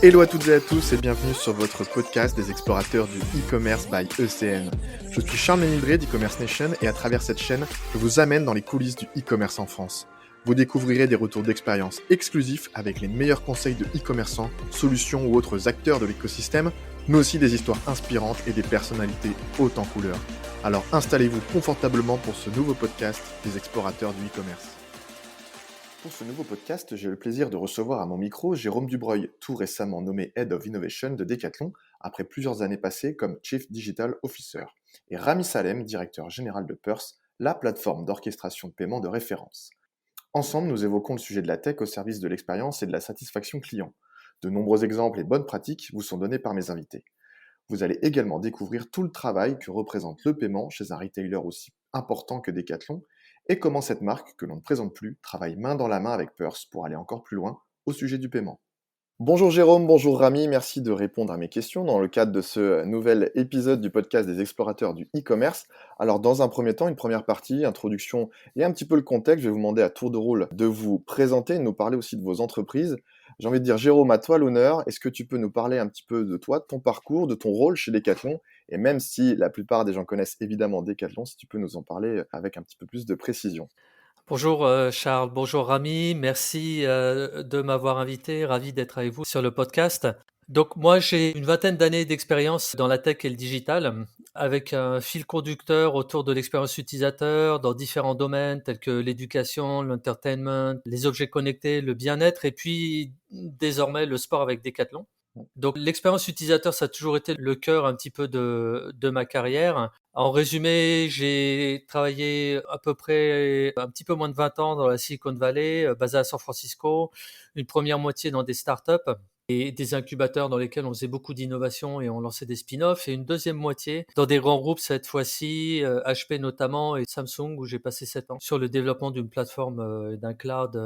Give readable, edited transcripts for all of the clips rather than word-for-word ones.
Hello à toutes et à tous et bienvenue sur votre podcast des explorateurs du e-commerce by ECN. Je suis Charles Ménildré d'e-commerce Nation et à travers cette chaîne, je vous amène dans les coulisses du e-commerce en France. Vous découvrirez des retours d'expérience exclusifs avec les meilleurs conseils de e-commerçants, solutions ou autres acteurs de l'écosystème, mais aussi des histoires inspirantes et des personnalités hautes en couleur. Alors installez-vous confortablement pour ce nouveau podcast des explorateurs du e-commerce. Pour ce nouveau podcast, j'ai le plaisir de recevoir à mon micro Jérôme Dubreuil, tout récemment nommé Head of Innovation de Decathlon, après plusieurs années passées comme Chief Digital Officer, et Rami Salem, directeur général de Purse, la plateforme d'orchestration de paiement de référence. Ensemble, nous évoquons le sujet de la tech au service de l'expérience et de la satisfaction client. De nombreux exemples et bonnes pratiques vous sont donnés par mes invités. Vous allez également découvrir tout le travail que représente le paiement chez un retailer aussi important que Decathlon, et comment cette marque, que l'on ne présente plus, travaille main dans la main avec Purse pour aller encore plus loin au sujet du paiement. Bonjour Jérôme, bonjour Rami, merci de répondre à mes questions dans le cadre de ce nouvel épisode du podcast des explorateurs du e-commerce. Alors dans un premier temps, une première partie, introduction et un petit peu le contexte, je vais vous demander à tour de rôle de vous présenter et de nous parler aussi de vos entreprises. J'ai envie de dire Jérôme, à toi l'honneur, est-ce que tu peux nous parler un petit peu de toi, de ton parcours, de ton rôle chez Decathlon? Et même si la plupart des gens connaissent évidemment Decathlon, si tu peux nous en parler avec un petit peu plus de précision. Bonjour Charles, bonjour Rami, merci de m'avoir invité, ravi d'être avec vous sur le podcast. Donc moi j'ai une vingtaine d'années d'expérience dans la tech et le digital, avec un fil conducteur autour de l'expérience utilisateur dans différents domaines tels que l'éducation, l'entertainment, les objets connectés, le bien-être et puis désormais le sport avec Decathlon. Donc l'expérience utilisateur, ça a toujours été le cœur un petit peu de ma carrière. En résumé, j'ai travaillé à peu près un petit peu moins de 20 ans dans la Silicon Valley, basé à San Francisco, une première moitié dans des startups et des incubateurs dans lesquels on faisait beaucoup d'innovation et on lançait des spin-offs, et une deuxième moitié dans des grands groupes, cette fois-ci, HP notamment et Samsung, où j'ai passé 7 ans sur le développement d'une plateforme d'un cloud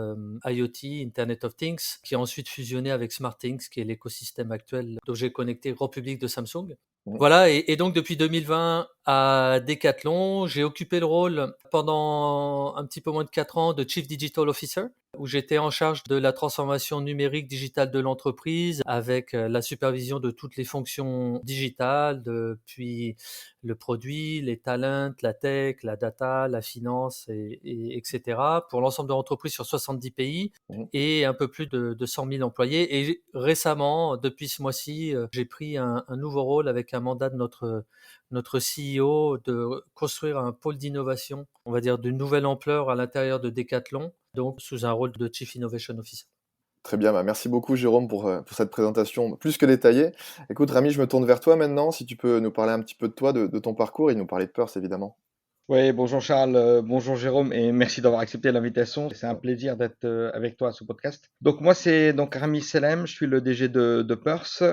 IoT, Internet of Things, qui a ensuite fusionné avec SmartThings, qui est l'écosystème actuel d'objets connectés grand public de Samsung. Voilà, et donc depuis 2020 à Decathlon, j'ai occupé le rôle pendant un petit peu moins de 4 ans de Chief Digital Officer, où j'étais en charge de la transformation numérique digitale de l'entreprise avec la supervision de toutes les fonctions digitales, depuis le produit, les talents, la tech, la data, la finance, etc. pour l'ensemble de l'entreprise sur 70 pays et un peu plus de 100 000 employés. Et récemment, depuis ce mois-ci, j'ai pris un nouveau rôle avec un mandat de notre CEO de construire un pôle d'innovation, on va dire d'une nouvelle ampleur à l'intérieur de Decathlon, donc sous un rôle de Chief Innovation Officer. Très bien, merci beaucoup Jérôme pour cette présentation plus que détaillée. Écoute Rami, je me tourne vers toi maintenant, si tu peux nous parler un petit peu de toi, de ton parcours et nous parler de Purse évidemment. Oui, bonjour Charles, bonjour Jérôme, et merci d'avoir accepté l'invitation. C'est un plaisir d'être avec toi à ce podcast. Donc moi c'est donc Rami Salem, je suis le DG de Purse.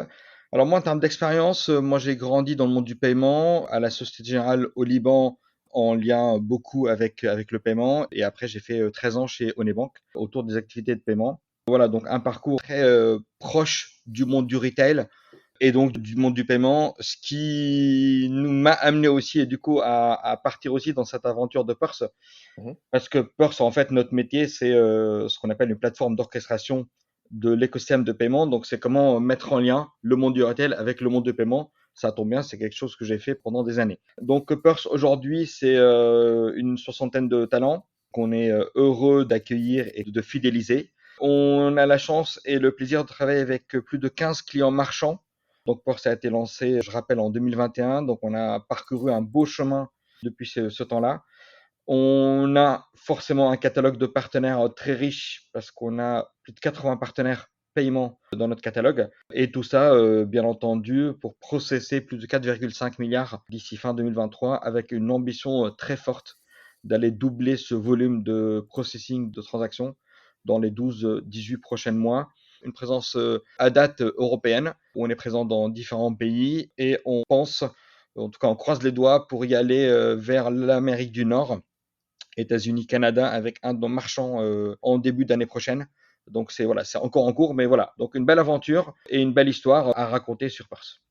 Alors moi en termes d'expérience, moi j'ai grandi dans le monde du paiement, à la Société Générale au Liban, en lien beaucoup avec le paiement, et après j'ai fait 13 ans chez Onebank autour des activités de paiement. Voilà, donc un parcours très proche du monde du retail et donc du monde du paiement, ce qui nous m'a amené aussi et du coup à partir aussi dans cette aventure de Purse, parce que Purse, en fait, notre métier, c'est ce qu'on appelle une plateforme d'orchestration de l'écosystème de paiement. Donc, c'est comment mettre en lien le monde du retail avec le monde du paiement. Ça tombe bien, c'est quelque chose que j'ai fait pendant des années. Donc, Purse, aujourd'hui, c'est une soixantaine de talents qu'on est heureux d'accueillir et de fidéliser. On a la chance et le plaisir de travailler avec plus de 15 clients marchands. Donc, Purse a été lancé, je rappelle, en 2021. Donc, on a parcouru un beau chemin depuis ce temps-là. On a forcément un catalogue de partenaires très riche parce qu'on a plus de 80 partenaires paiement dans notre catalogue. Et tout ça, bien entendu, pour processer plus de 4,5 milliards d'ici fin 2023 avec une ambition très forte d'aller doubler ce volume de processing de transactions dans les 12-18 prochains mois. Une présence à date européenne où on est présent dans différents pays et on pense, en tout cas on croise les doigts pour y aller vers l'Amérique du Nord, États-Unis, Canada, avec un de nos marchands en début d'année prochaine. Donc c'est voilà, c'est encore en cours, mais voilà. Donc une belle aventure et une belle histoire à raconter sur Purse.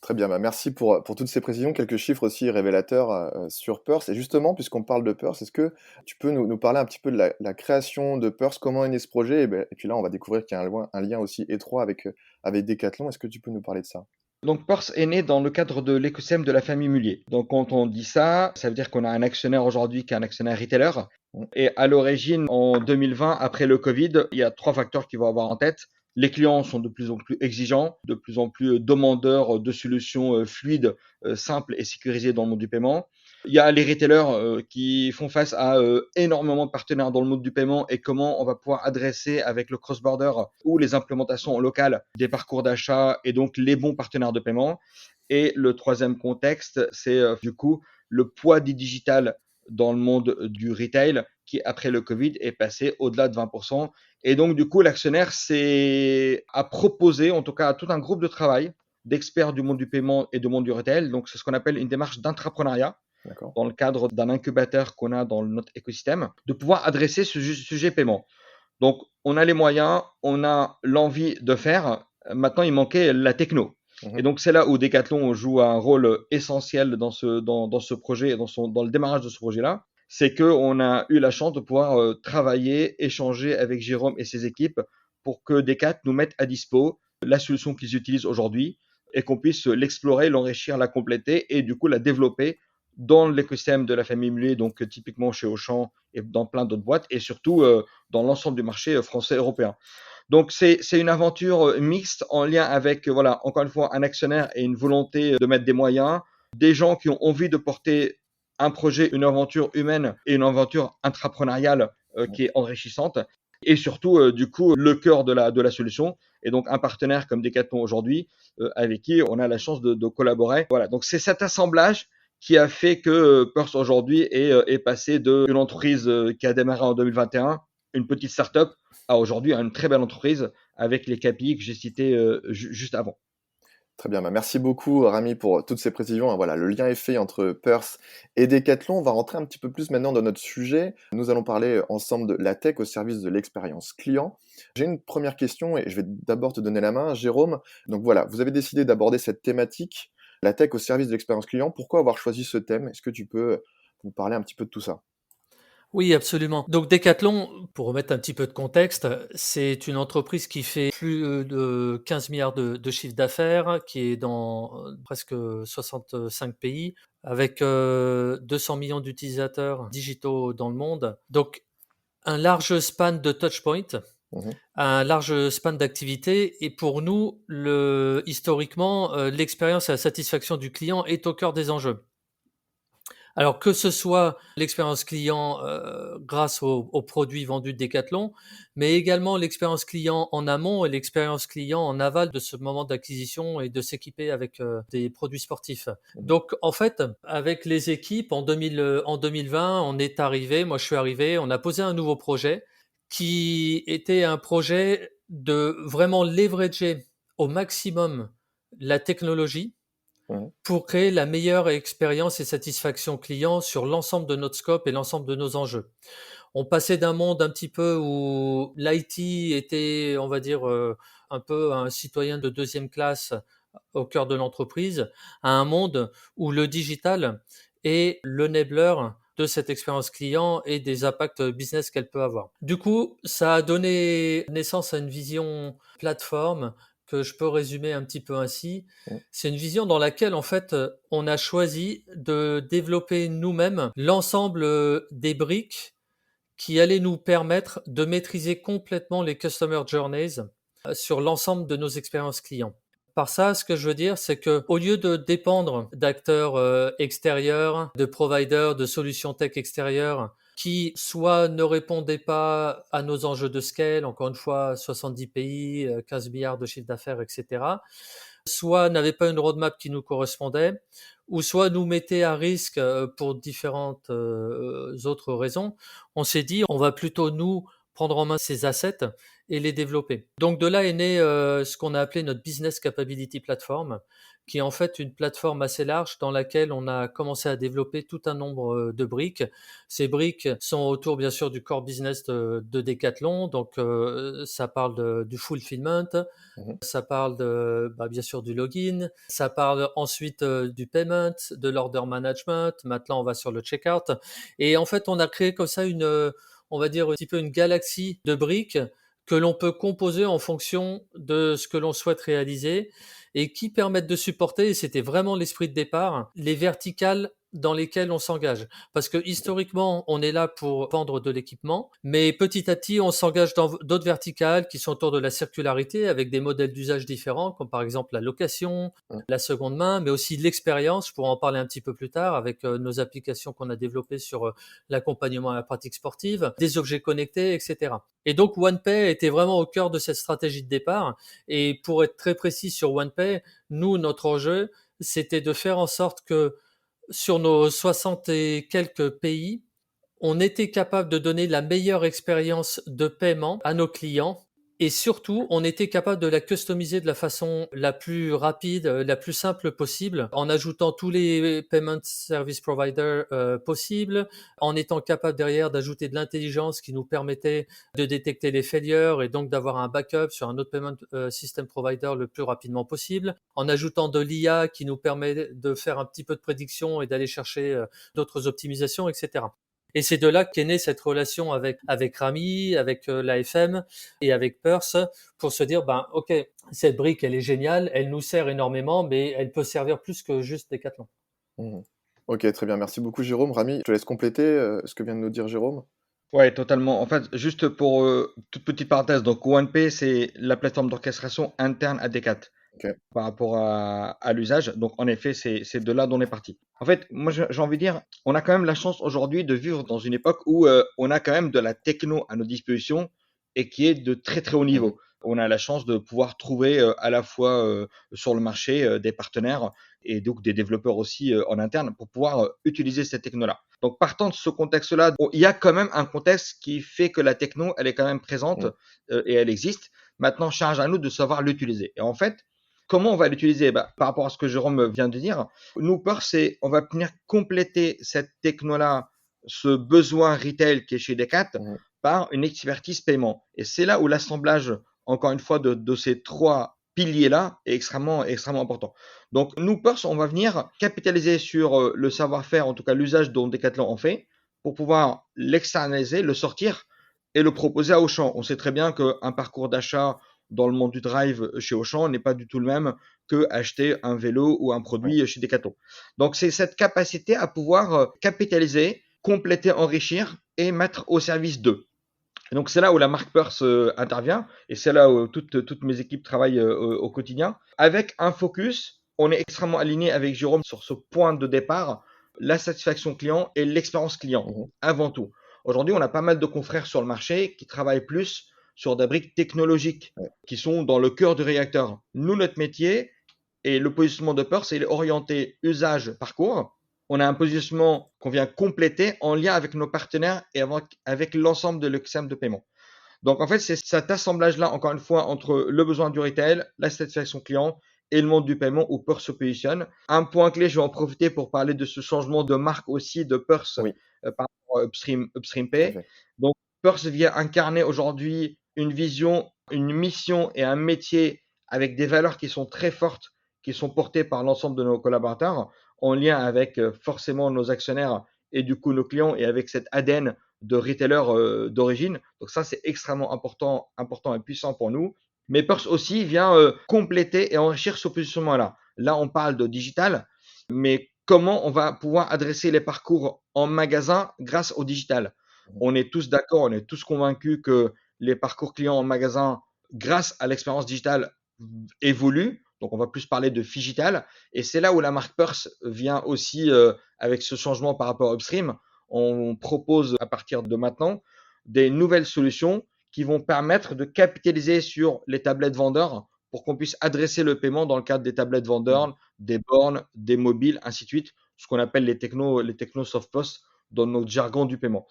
Très bien, bah, merci pour toutes ces précisions. Quelques chiffres aussi révélateurs, sur Purse et justement, puisqu'on parle de Purse, est-ce que tu peux nous parler un petit peu de la création de Purse? Comment est né ce projet? Et puis là, on va découvrir qu'il y a un lien aussi étroit avec Decathlon. Est-ce que tu peux nous parler de ça? Donc Purse est né dans le cadre de l'écosystème de la famille Mullier. Donc quand on dit ça, ça veut dire qu'on a un actionnaire aujourd'hui qui est un actionnaire retailer. Mmh. Et à l'origine, en 2020, après le Covid, il y a 3 facteurs qu'il faut avoir en tête. Les clients sont de plus en plus exigeants, de plus en plus demandeurs de solutions fluides, simples et sécurisées dans le monde du paiement. Il y a les retailers qui font face à énormément de partenaires dans le monde du paiement et comment on va pouvoir adresser avec le cross-border ou les implémentations locales des parcours d'achat et donc les bons partenaires de paiement. Et le troisième contexte, c'est du coup le poids du digital dans le monde du retail qui, après le Covid, est passé au-delà de 20%. Et donc, du coup, l'actionnaire a proposé, en tout cas, à tout un groupe de travail d'experts du monde du paiement et du monde du retail. Donc, c'est ce qu'on appelle une démarche d'intrapreneuriat D'accord. dans le cadre d'un incubateur qu'on a dans notre écosystème, de pouvoir adresser ce sujet paiement. Donc, on a les moyens, on a l'envie de faire. Maintenant, il manquait la techno. Mmh. Et donc, c'est là où Decathlon joue un rôle essentiel dans ce projet, dans le démarrage de ce projet-là. C'est qu'on a eu la chance de pouvoir travailler, échanger avec Jérôme et ses équipes pour que Decathlon nous mette à dispo la solution qu'ils utilisent aujourd'hui et qu'on puisse l'explorer, l'enrichir, la compléter et du coup la développer dans l'écosystème de la famille Mullier, donc typiquement chez Auchan et dans plein d'autres boîtes, et surtout dans l'ensemble du marché français et européen. Donc c'est une aventure mixte en lien avec, voilà, encore une fois, un actionnaire et une volonté de mettre des moyens, des gens qui ont envie de porter un projet, une aventure humaine et une aventure intrapreneuriale qui est enrichissante, et surtout, du coup, le cœur de la solution, et donc un partenaire comme Decathlon aujourd'hui, avec qui on a la chance de collaborer. Voilà, donc c'est cet assemblage qui a fait que Purse aujourd'hui est passé d'une entreprise qui a démarré en 2021, une petite start-up, à aujourd'hui une très belle entreprise avec les KPI que j'ai cités juste avant. Très bien, bah, merci beaucoup Rami pour toutes ces précisions. Voilà, le lien est fait entre Purse et Decathlon. On va rentrer un petit peu plus maintenant dans notre sujet. Nous allons parler ensemble de la tech au service de l'expérience client. J'ai une première question et je vais d'abord te donner la main, Jérôme. Donc voilà, vous avez décidé d'aborder cette thématique, la tech au service de l'expérience client. Pourquoi avoir choisi ce thème? Est-ce que tu peux nous parler un petit peu de tout ça? Oui, absolument. Donc Decathlon, pour remettre un petit peu de contexte, c'est une entreprise qui fait plus de 15 milliards de chiffre d'affaires, qui est dans presque 65 pays, avec 200 millions d'utilisateurs digitaux dans le monde. Donc un large span de touchpoints, Mhm. un large span d'activités. Et pour nous, historiquement, l'expérience et la satisfaction du client est au cœur des enjeux. Alors que ce soit l'expérience client grâce aux produits vendus de Decathlon, mais également l'expérience client en amont et l'expérience client en aval de ce moment d'acquisition et de s'équiper avec des produits sportifs. Mhm. Donc en fait, avec les équipes en 2020, on est arrivé, moi je suis arrivé, on a posé un nouveau projet qui était un projet de vraiment leverager au maximum la technologie Mhm. pour créer la meilleure expérience et satisfaction client sur l'ensemble de notre scope et l'ensemble de nos enjeux. On passait d'un monde un petit peu où l'IT était, on va dire, un peu un citoyen de deuxième classe au cœur de l'entreprise, à un monde où le digital est l'enabler de cette expérience client et des impacts business qu'elle peut avoir. Du coup, ça a donné naissance à une vision plateforme que je peux résumer un petit peu ainsi. Mhm. C'est une vision dans laquelle, en fait, on a choisi de développer nous-mêmes l'ensemble des briques qui allaient nous permettre de maîtriser complètement les customer journeys sur l'ensemble de nos expériences clients. Par ça, ce que je veux dire, c'est que au lieu de dépendre d'acteurs extérieurs, de providers, de solutions tech extérieures, qui soit ne répondaient pas à nos enjeux de scale, encore une fois, 70 pays, 15 milliards de chiffre d'affaires, etc., soit n'avaient pas une roadmap qui nous correspondait, ou soit nous mettaient à risque pour différentes autres raisons, on s'est dit, on va plutôt nous prendre en main ces assets et les développer. Donc de là est né ce qu'on a appelé notre Business Capability Platform, qui est en fait une plateforme assez large dans laquelle on a commencé à développer tout un nombre de briques. Ces briques sont autour bien sûr du core business de Decathlon, donc ça parle du fulfillment, Mhm. ça parle bien sûr du login, ça parle ensuite du payment, de l'order management, maintenant on va sur le checkout. Et en fait, on a créé comme ça on va dire un petit peu une galaxie de briques que l'on peut composer en fonction de ce que l'on souhaite réaliser et qui permettent de supporter, et c'était vraiment l'esprit de départ, les verticales dans lesquelles on s'engage. Parce que historiquement, on est là pour vendre de l'équipement, mais petit à petit, on s'engage dans d'autres verticales qui sont autour de la circularité avec des modèles d'usage différents, comme par exemple la location, Mhm. la seconde main, mais aussi l'expérience. Je pourrais en parler un petit peu plus tard avec nos applications qu'on a développées sur l'accompagnement à la pratique sportive, des objets connectés, etc. Et donc OnePay était vraiment au cœur de cette stratégie de départ. Et pour être très précis sur OnePay, nous, notre enjeu, c'était de faire en sorte que sur nos 60 et quelques pays, on était capable de donner la meilleure expérience de paiement à nos clients et surtout, on était capable de la customiser de la façon la plus rapide, la plus simple possible, en ajoutant tous les payment service providers possibles, en étant capable derrière d'ajouter de l'intelligence qui nous permettait de détecter les failures et donc d'avoir un backup sur un autre payment system provider le plus rapidement possible, en ajoutant de l'IA qui nous permet de faire un petit peu de prédiction et d'aller chercher d'autres optimisations, etc. Et c'est de là qu'est née cette relation avec Rami, avec l'AFM et avec Purse pour se dire, ok, cette brique, elle est géniale, elle nous sert énormément, mais elle peut servir plus que juste Decathlon. Mhm. Ok, très bien. Merci beaucoup, Jérôme. Rami, je te laisse compléter ce que vient de nous dire Jérôme. Ouais, totalement. En fait, juste pour toute petite parenthèse, donc OnePay, c'est la plateforme d'orchestration interne à Decat Ok. par rapport à l'usage. Donc, en effet, c'est de là dont on est parti. En fait, moi, j'ai envie de dire, on a quand même la chance aujourd'hui de vivre dans une époque où on a quand même de la techno à nos dispositions et qui est de très, très haut Mhm. niveau. On a la chance de pouvoir trouver à la fois sur le marché des partenaires et donc des développeurs aussi en interne pour pouvoir utiliser cette techno-là. Donc, partant de ce contexte-là, il y a quand même un contexte qui fait que la techno, elle est quand même présente Mhm. et elle existe. Maintenant, charge à nous de savoir l'utiliser. Et en fait, comment on va l'utiliser? Par rapport à ce que Jérôme vient de dire, nous, peur, c'est on va venir compléter cette techno-là, ce besoin retail qui est chez Decat, Mhm. par une expertise paiement. Et c'est là où l'assemblage, encore une fois, de ces trois piliers-là est extrêmement, extrêmement important. Donc, nous, Purse, on va venir capitaliser sur le savoir-faire, en tout cas l'usage dont Decathlon en fait, pour pouvoir l'externaliser, le sortir et le proposer à Auchan. On sait très bien qu'un parcours d'achat dans le monde du drive chez Auchan n'est pas du tout le même que acheter un vélo ou un Ouais. produit chez Decathlon. Donc, c'est cette capacité à pouvoir capitaliser, compléter, enrichir et mettre au service d'eux. Et donc, c'est là où la marque Purse intervient et c'est là où toutes mes équipes travaillent au quotidien. Avec un focus, on est extrêmement aligné avec Jérôme sur ce point de départ, la satisfaction client et l'expérience client, Mhm. avant tout. Aujourd'hui, on a pas mal de confrères sur le marché qui travaillent plus sur des briques technologiques Ouais. qui sont dans le cœur du réacteur. Nous, notre métier et le positionnement de Purse, il est orienté usage parcours. On a un positionnement qu'on vient compléter en lien avec nos partenaires et avec l'ensemble de l'écosystème de paiement. Donc, en fait, c'est cet assemblage-là, encore une fois, entre le besoin du retail, la satisfaction client et le monde du paiement où Purse se positionne. Un point clé, je vais en profiter pour parler de ce changement de marque aussi de Purse Oui, par rapport à Upstream tout à Pay. fait. Donc, Purse vient incarner aujourd'hui une vision, une mission et un métier avec des valeurs qui sont très fortes, qui sont portées par l'ensemble de nos collaborateurs, en lien avec forcément nos actionnaires et du coup nos clients et avec cet ADN de retailer d'origine. Donc ça, c'est extrêmement important, important et puissant pour nous. Mais Purse aussi vient compléter et enrichir ce positionnement-là. Là, on parle de digital, mais comment on va pouvoir adresser les parcours en magasin grâce au digital? Mhm. On est tous d'accord, on est tous convaincus que les parcours clients en magasin, grâce à l'expérience digitale, évoluent. Donc, on va plus parler de Figital. Et c'est là où la marque Purse vient aussi avec ce changement par rapport à Upstream. On propose à partir de maintenant des nouvelles solutions qui vont permettre de capitaliser sur les tablettes vendeurs pour qu'on puisse adresser le paiement dans le cadre des tablettes Mhm. vendeurs, des bornes, des mobiles, ainsi de suite, ce qu'on appelle les techno soft POS dans notre jargon du paiement.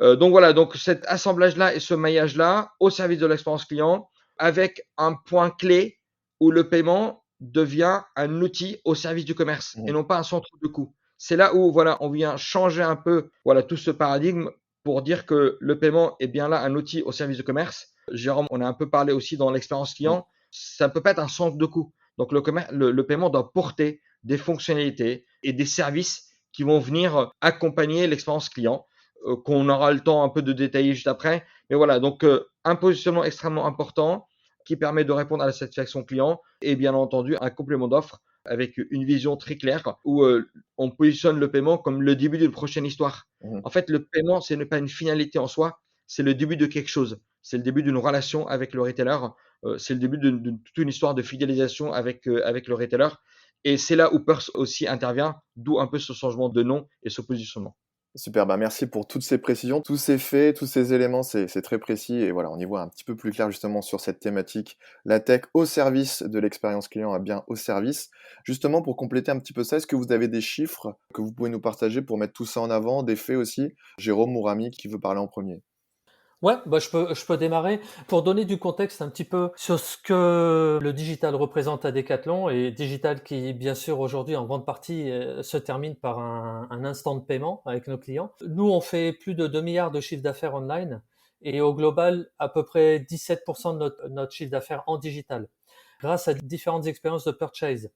Donc voilà, donc cet assemblage-là et ce maillage-là au service de l'expérience client avec un point clé où le paiement devient un outil au service du commerce et Mmh. non pas un centre de coût. C'est là où voilà, on vient changer un peu voilà, tout ce paradigme pour dire que le paiement est bien là un outil au service du commerce. Jérôme, on a un peu parlé aussi dans l'expérience Mmh. client, ça ne peut pas être un centre de coût. Donc le paiement doit porter des fonctionnalités et des services qui vont venir accompagner l'expérience client, qu'on aura le temps un peu de détailler juste après. Mais voilà, donc un positionnement extrêmement important qui permet de répondre à la satisfaction client et bien entendu un complément d'offre avec une vision très claire où on positionne le paiement comme le début d'une prochaine histoire. Mmh. En fait, le paiement, ce n'est pas une finalité en soi, c'est le début de quelque chose. C'est le début d'une relation avec le retailer. C'est le début de toute une histoire de fidélisation avec le retailer. Et c'est là où Purse aussi intervient, d'où un peu ce changement de nom et ce positionnement. Super, bah merci pour toutes ces précisions, tous ces faits, tous ces éléments, c'est très précis et voilà, on y voit un petit peu plus clair justement sur cette thématique, la tech au service de l'expérience client, à bien au service. Justement, pour compléter un petit peu ça, est-ce que vous avez des chiffres que vous pouvez nous partager pour mettre tout ça en avant, des faits aussi? Jérôme ou Rami, qui veut parler en premier? Ouais, bah je peux démarrer. Pour donner du contexte un petit peu sur ce que le digital représente à Decathlon et digital qui, bien sûr, aujourd'hui, en grande partie, se termine par un instant de paiement avec nos clients. Nous, on fait plus de 2 milliards de chiffre d'affaires online et au global, à peu près 17% de notre chiffre d'affaires en digital grâce à différentes expériences de purchase.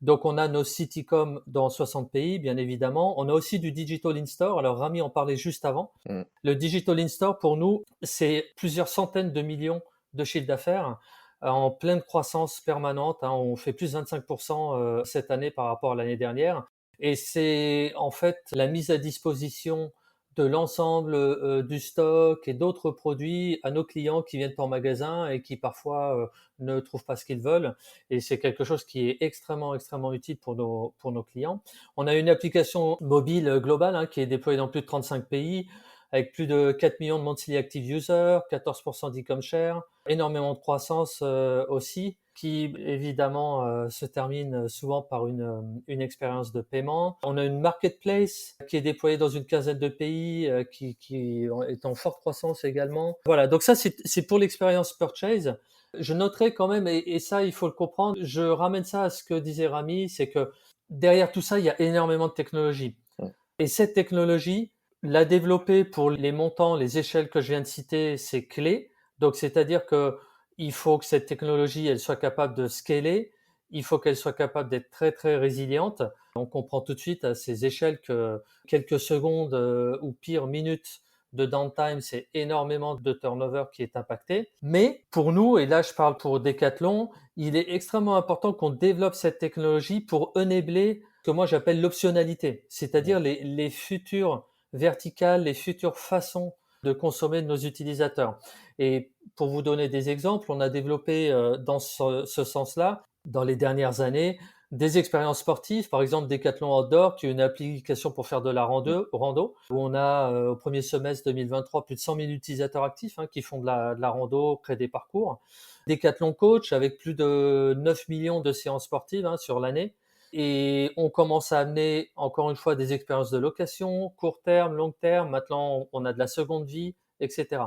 Donc, on a nos Citycom dans 60 pays, bien évidemment. On a aussi du Digital In-Store. Alors, Rami en parlait juste avant. Mmh. Le Digital In-Store, pour nous, c'est plusieurs centaines de millions de chiffres d'affaires en pleine croissance permanente. On fait plus de 25% cette année par rapport à l'année dernière. Et c'est en fait la mise à disposition de l'ensemble du stock et d'autres produits à nos clients qui viennent en magasin et qui parfois ne trouvent pas ce qu'ils veulent. Et c'est quelque chose qui est extrêmement, extrêmement utile pour nos clients. On a une application mobile globale qui est déployée dans plus de 35 pays avec plus de 4 millions de monthly active users, 14% d'e-com share, énormément de croissance aussi, qui évidemment se termine souvent par une expérience de paiement. On a une marketplace qui est déployée dans une quinzaine de pays, qui est en forte croissance également. Voilà, donc ça c'est pour l'expérience purchase. Je noterai quand même, et ça il faut le comprendre, je ramène ça à ce que disait Rami, c'est que derrière tout ça, il y a énormément de technologie. Mmh. Et cette technologie, la développer pour les montants, les échelles que je viens de citer, c'est clé. Donc, c'est-à-dire que il faut que cette technologie, elle soit capable de scaler. Il faut qu'elle soit capable d'être très, très résiliente. On comprend tout de suite à ces échelles que quelques secondes ou pire minutes de downtime, c'est énormément de turnover qui est impacté. Mais pour nous, et là je parle pour Decathlon, il est extrêmement important qu'on développe cette technologie pour enabler ce que moi j'appelle l'optionnalité, Mmh. c'est-à-dire les futures verticales, les futures façons de consommer de nos utilisateurs. Et pour vous donner des exemples, on a développé dans ce sens-là, dans les dernières années, des expériences sportives, par exemple Decathlon Outdoor, qui est une application pour faire de la Mmh. rando, où on a au premier semestre 2023 plus de 100 000 utilisateurs actifs qui font de la rando, créent des parcours. Decathlon Coach avec plus de 9 millions de séances sportives sur l'année. Et on commence à amener encore une fois des expériences de location, court terme, long terme. Maintenant, on a de la seconde vie, etc.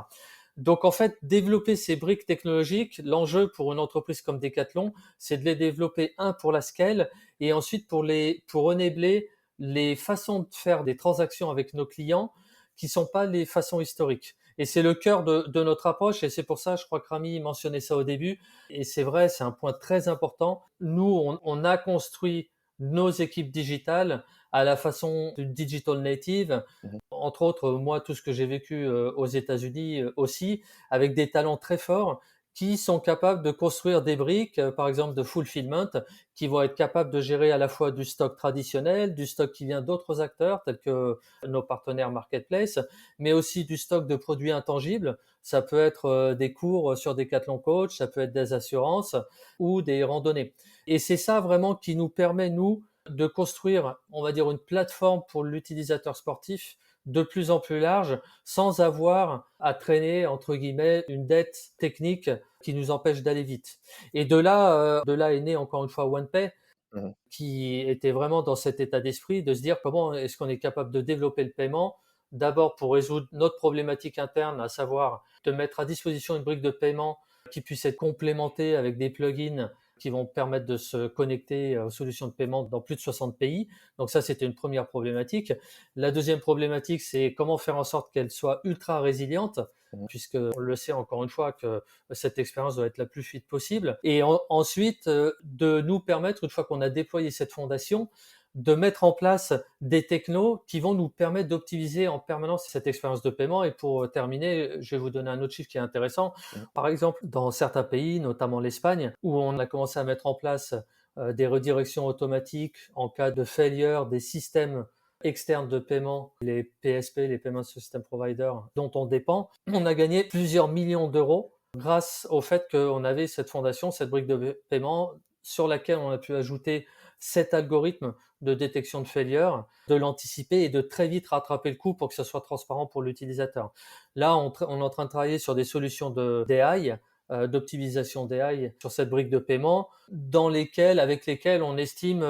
Donc en fait, développer ces briques technologiques, l'enjeu pour une entreprise comme Decathlon, c'est de les développer pour la scale et ensuite pour enabler les façons de faire des transactions avec nos clients qui sont pas les façons historiques. Et c'est le cœur de notre approche et c'est pour ça, je crois que Rami mentionnait ça au début et c'est vrai, c'est un point très important. Nous, on a construit nos équipes digitales à la façon du digital native, Mmh. entre autres, moi, tout ce que j'ai vécu aux États-Unis aussi, avec des talents très forts qui sont capables de construire des briques, par exemple de fulfillment, qui vont être capables de gérer à la fois du stock traditionnel, du stock qui vient d'autres acteurs tels que nos partenaires marketplace, mais aussi du stock de produits intangibles. Ça peut être des cours sur Decathlon Coach, ça peut être des assurances ou des randonnées. Et c'est ça vraiment qui nous permet, nous, de construire, on va dire, une plateforme pour l'utilisateur sportif de plus en plus large sans avoir à traîner, entre guillemets, une dette technique qui nous empêche d'aller vite. Et de là est né encore une fois OnePay, Mmh. qui était vraiment dans cet état d'esprit de se dire comment est-ce qu'on est capable de développer le paiement d'abord pour résoudre notre problématique interne, à savoir de mettre à disposition une brique de paiement qui puisse être complémentée avec des plugins qui vont permettre de se connecter aux solutions de paiement dans plus de 60 pays. Donc ça, c'était une première problématique. La deuxième problématique, c'est comment faire en sorte qu'elle soit ultra résiliente, puisque on le sait encore une fois que cette expérience doit être la plus fluide possible. Et ensuite, de nous permettre, une fois qu'on a déployé cette fondation, de mettre en place des technos qui vont nous permettre d'optimiser en permanence cette expérience de paiement. Et pour terminer, je vais vous donner un autre chiffre qui est intéressant. Par exemple, dans certains pays, notamment l'Espagne, où on a commencé à mettre en place des redirections automatiques en cas de failure des systèmes externes de paiement, les PSP, les Payment System Providers, dont on dépend, on a gagné plusieurs millions d'euros grâce au fait qu'on avait cette fondation, cette brique de paiement sur laquelle on a pu ajouter cet algorithme de détection de failure, de l'anticiper et de très vite rattraper le coup pour que ce soit transparent pour l'utilisateur. Là, on est en train de travailler sur des solutions d'AI, d'optimisation d'AI sur cette brique de paiement, avec lesquelles on estime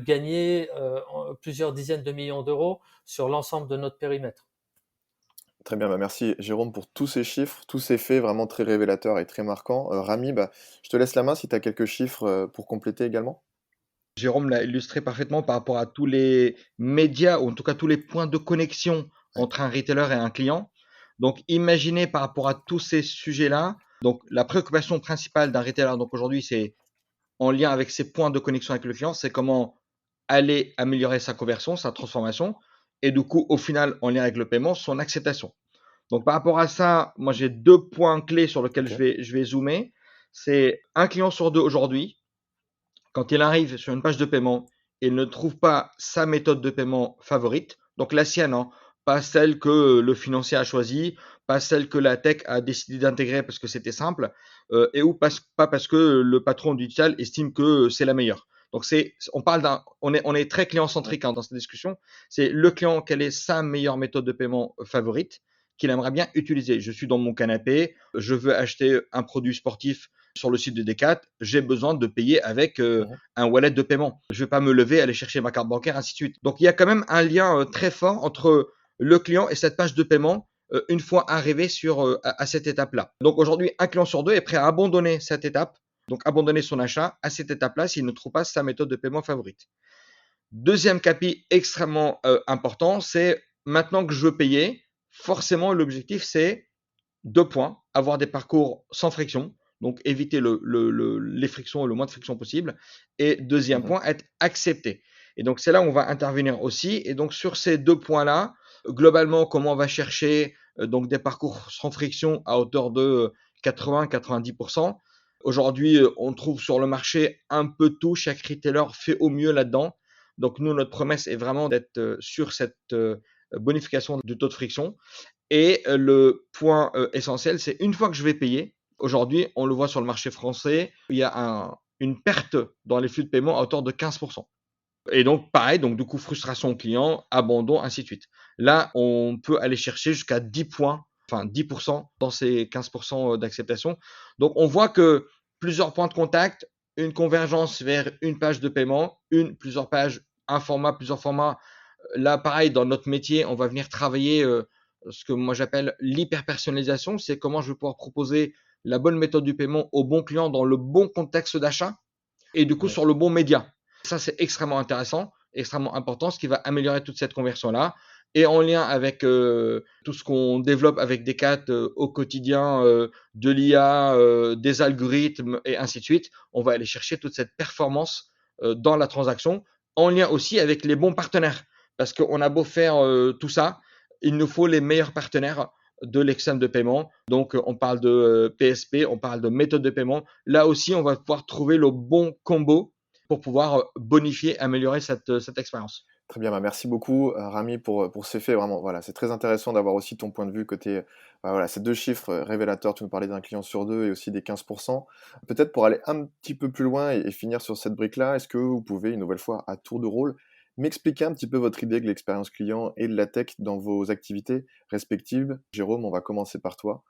gagner plusieurs dizaines de millions d'euros sur l'ensemble de notre périmètre. Très bien, merci Jérôme pour tous ces chiffres, tous ces faits vraiment très révélateurs et très marquants. Rami, je te laisse la main si tu as quelques chiffres pour compléter également. Jérôme l'a illustré parfaitement par rapport à tous les médias, ou en tout cas tous les points de connexion entre un retailer et un client. Donc, imaginez par rapport à tous ces sujets-là, donc la préoccupation principale d'un retailer, donc aujourd'hui, c'est en lien avec ces points de connexion avec le client, c'est comment aller améliorer sa conversion, sa transformation, et du coup, au final, en lien avec le paiement, son acceptation. Donc, par rapport à ça, moi, j'ai 2 points clés sur lesquels je vais zoomer. C'est un client sur 2 aujourd'hui, quand il arrive sur une page de paiement, il ne trouve pas sa méthode de paiement favorite, donc la sienne, hein, pas celle que le financier a choisie, pas celle que la tech a décidé d'intégrer parce que c'était simple, ou pas parce que le patron du digital estime que c'est la meilleure. Donc on est très client centrique dans cette discussion. C'est le client, quelle est sa meilleure méthode de paiement favorite qu'il aimerait bien utiliser. Je suis dans mon canapé, je veux acheter un produit sportif sur le site de Decathlon, j'ai besoin de payer avec un wallet de paiement. Je ne vais pas me lever, aller chercher ma carte bancaire, ainsi de suite. Donc, il y a quand même un lien très fort entre le client et cette page de paiement une fois arrivé à cette étape-là. Donc, aujourd'hui, un client sur 2 est prêt à abandonner cette étape, donc abandonner son achat à cette étape-là s'il ne trouve pas sa méthode de paiement favorite. Deuxième capi extrêmement important, c'est maintenant que je veux payer, forcément, l'objectif, c'est 2 points, avoir des parcours sans friction, donc éviter les frictions, le moins de frictions possible. Et deuxième point, être accepté. Et donc, c'est là où on va intervenir aussi. Et donc, sur ces 2 points-là, globalement, comment on va chercher donc des parcours sans friction à hauteur de 80-90%. Aujourd'hui, on trouve sur le marché un peu tout. Chaque retailer fait au mieux là-dedans. Donc, nous, notre promesse est vraiment d'être sur cette bonification du taux de friction. Et le point essentiel, c'est une fois que je vais payer, aujourd'hui, on le voit sur le marché français, il y a une perte dans les flux de paiement à hauteur de 15%. Et donc, pareil, donc du coup, frustration client, abandon, ainsi de suite. Là, on peut aller chercher jusqu'à 10 points, enfin 10% dans ces 15% d'acceptation. Donc, on voit que plusieurs points de contact, une convergence vers une page de paiement, plusieurs pages, un format, plusieurs formats. Là, pareil, dans notre métier, on va venir travailler ce que moi j'appelle l'hyper-personnalisation, c'est comment je vais pouvoir proposer la bonne méthode du paiement au bon client dans le bon contexte d'achat et du coup sur le bon média. Ça, c'est extrêmement intéressant, extrêmement important, ce qui va améliorer toute cette conversion-là. Et en lien avec tout ce qu'on développe avec Decathlon au quotidien, de l'IA, des algorithmes et ainsi de suite, on va aller chercher toute cette performance dans la transaction, en lien aussi avec les bons partenaires. Parce qu'on a beau faire tout ça, il nous faut les meilleurs partenaires de l'externe de paiement. Donc, on parle de PSP, on parle de méthode de paiement. Là aussi, on va pouvoir trouver le bon combo pour pouvoir bonifier, améliorer cette expérience. Très bien, merci beaucoup Rami pour ces faits. Vraiment, voilà, c'est très intéressant d'avoir aussi ton point de vue côté voilà, ces 2 chiffres révélateurs. Tu nous parlais d'un client sur 2 et aussi des 15%. Peut-être pour aller un petit peu plus loin et finir sur cette brique-là, est-ce que vous pouvez, une nouvelle fois, à tour de rôle, m'expliquer un petit peu votre idée de l'expérience client et de la tech dans vos activités respectives? Jérôme, on va commencer par toi.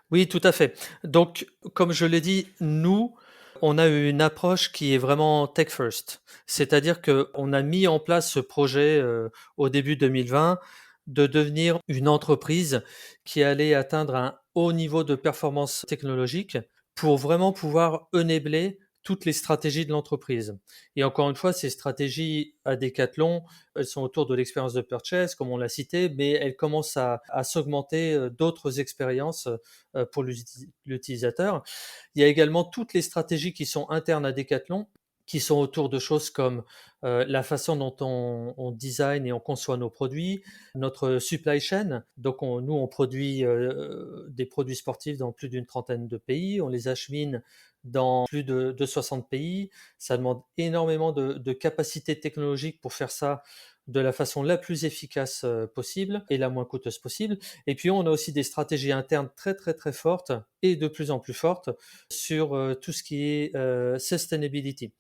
Oui, tout à fait. Donc, comme je l'ai dit, nous, on a eu une approche qui est vraiment tech first. C'est-à-dire qu'on a mis en place ce projet au début 2020 de devenir une entreprise qui allait atteindre un haut niveau de performance technologique pour vraiment pouvoir enabler toutes les stratégies de l'entreprise. Et encore une fois, ces stratégies à Decathlon, elles sont autour de l'expérience de purchase, comme on l'a cité, mais elles commencent à s'augmenter d'autres expériences pour l'utilisateur. Il y a également toutes les stratégies qui sont internes à Decathlon, qui sont autour de choses comme la façon dont on design et on conçoit nos produits, notre supply chain. Donc, nous, on produit des produits sportifs dans plus d'une trentaine de pays. On les achemine dans plus de 60 pays. Ça demande énormément de capacité technologique pour faire ça de la façon la plus efficace possible et la moins coûteuse possible. Et puis, on a aussi des stratégies internes très, très, très fortes et de plus en plus fortes sur tout ce qui est sustainability.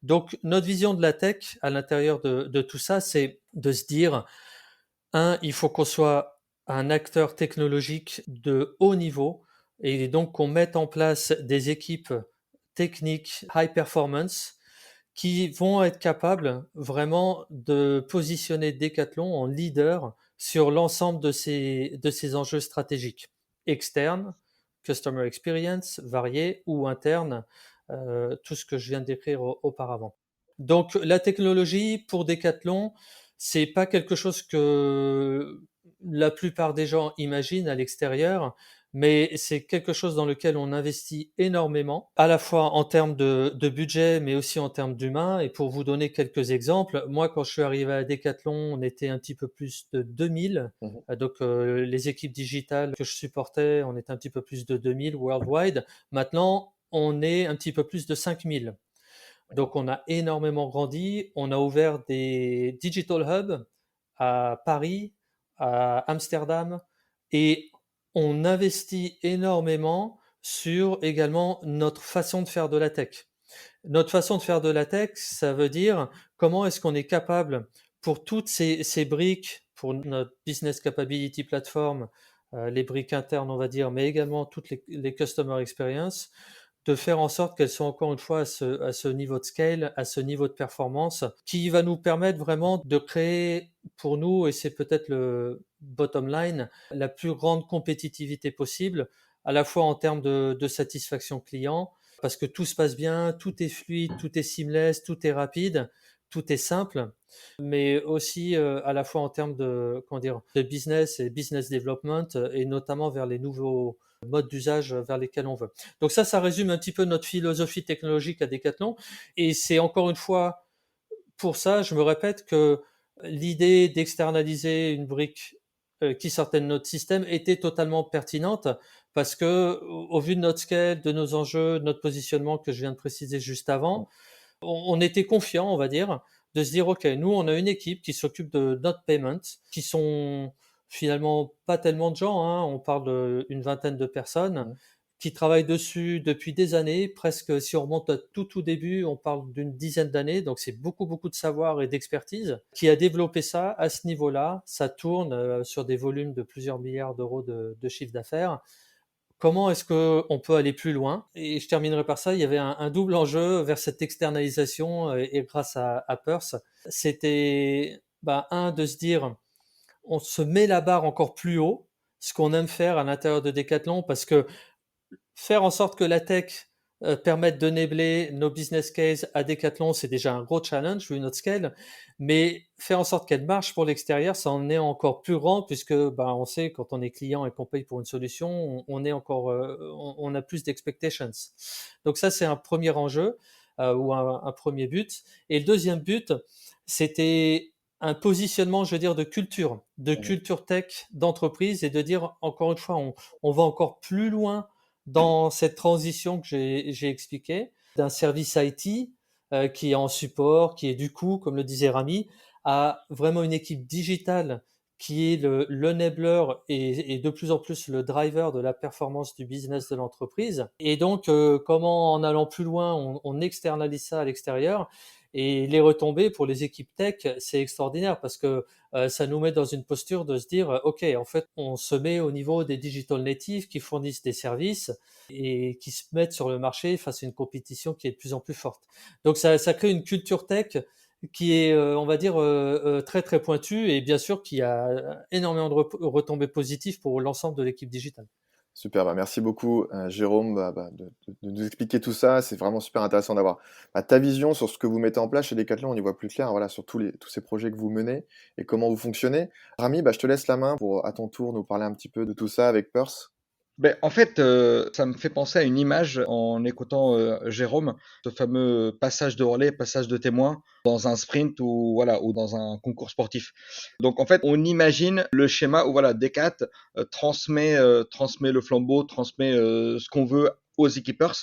Donc, notre vision de la tech à l'intérieur de tout ça, c'est de se dire, il faut qu'on soit un acteur technologique de haut niveau et donc qu'on mette en place des équipes techniques high performance qui vont être capables vraiment de positionner Decathlon en leader sur l'ensemble de ces enjeux stratégiques, externes, customer experience, variés ou internes, tout ce que je viens de décrire auparavant. Donc la technologie pour Decathlon, c'est pas quelque chose que la plupart des gens imaginent à l'extérieur, mais c'est quelque chose dans lequel on investit énormément, à la fois en termes de budget, mais aussi en termes d'humains. Et pour vous donner quelques exemples, moi, quand je suis arrivé à Decathlon, on était un petit peu plus de 2000. Mhm. Donc, les équipes digitales que je supportais, on était un petit peu plus de 2000 worldwide. Maintenant, on est un petit peu plus de 5000. Donc, on a énormément grandi. On a ouvert des digital hubs à Paris, à Amsterdam, et on investit énormément sur également notre façon de faire de la tech. Notre façon de faire de la tech, ça veut dire comment est-ce qu'on est capable pour toutes ces briques, pour notre business capability platform, les briques internes, on va dire, mais également toutes les customer experience, de faire en sorte qu'elles soient encore une fois à ce niveau de scale, à ce niveau de performance, qui va nous permettre vraiment de créer pour nous, et c'est peut-être le bottom line, la plus grande compétitivité possible, à la fois en termes de satisfaction client, parce que tout se passe bien, tout est fluide, tout est seamless, tout est rapide, tout est simple, mais aussi à la fois en termes de, comment dire, de business et business development, et notamment vers les nouveaux modes d'usage vers lesquels on veut. Donc ça résume un petit peu notre philosophie technologique à Decathlon. Et c'est encore une fois, pour ça, je me répète que l'idée d'externaliser une brique qui sortait de notre système était totalement pertinente parce que, au vu de notre scale, de nos enjeux, de notre positionnement que je viens de préciser juste avant, on était confiant, on va dire, de se dire, OK, nous, on a une équipe qui s'occupe de notre payment, qui sont finalement pas tellement de gens, hein, on parle d'une vingtaine de personnes Mhm. qui travaillent dessus depuis des années, presque si on remonte à tout début, on parle d'une dizaine d'années, donc c'est beaucoup, beaucoup de savoir et d'expertise qui a développé ça à ce niveau-là. Ça tourne sur des volumes de plusieurs milliards d'euros de chiffre d'affaires. Comment est-ce qu'on peut aller plus loin? Et je terminerai par ça, il y avait un double enjeu vers cette externalisation et grâce à Perth. C'était, de se dire, on se met la barre encore plus haut, ce qu'on aime faire à l'intérieur de Decathlon, parce que faire en sorte que la tech permette d'enabler nos business cases à Decathlon, c'est déjà un gros challenge vu notre scale, mais faire en sorte qu'elle marche pour l'extérieur, ça en est encore plus grand puisque on sait quand on est client et qu'on paye pour une solution, on est encore, on a plus d'expectations. Donc ça, c'est un premier enjeu ou un premier but. Et le deuxième but, c'était un positionnement, je veux dire, de Mhm. culture tech d'entreprise et de dire, encore une fois, on va encore plus loin dans cette transition que j'ai expliquée, d'un service IT qui est en support, qui est du coup, comme le disait Rami, à vraiment une équipe digitale qui est l'enabler et de plus en plus le driver de la performance du business de l'entreprise. Et donc, comment en allant plus loin, on externalise ça à l'extérieur. Et les retombées pour les équipes tech, c'est extraordinaire parce que ça nous met dans une posture de se dire, OK, en fait, on se met au niveau des digital natives qui fournissent des services et qui se mettent sur le marché face à une compétition qui est de plus en plus forte. Donc ça crée une culture tech qui est, on va dire, très très pointu et bien sûr qui a énormément de retombées positives pour l'ensemble de l'équipe digitale. Super, merci beaucoup Jérôme de nous expliquer tout ça. C'est vraiment super intéressant d'avoir ta vision sur ce que vous mettez en place chez Decathlon. On y voit plus clair, voilà, sur tous ces projets que vous menez et comment vous fonctionnez. Rami, je te laisse la main pour à ton tour nous parler un petit peu de tout ça avec Purse. En fait, ça me fait penser à une image en écoutant Jérôme, ce fameux passage de relais, passage de témoin dans un sprint ou voilà ou dans un concours sportif. Donc en fait, on imagine le schéma où voilà, Decat transmet le flambeau, transmet ce qu'on veut aux équipeurs.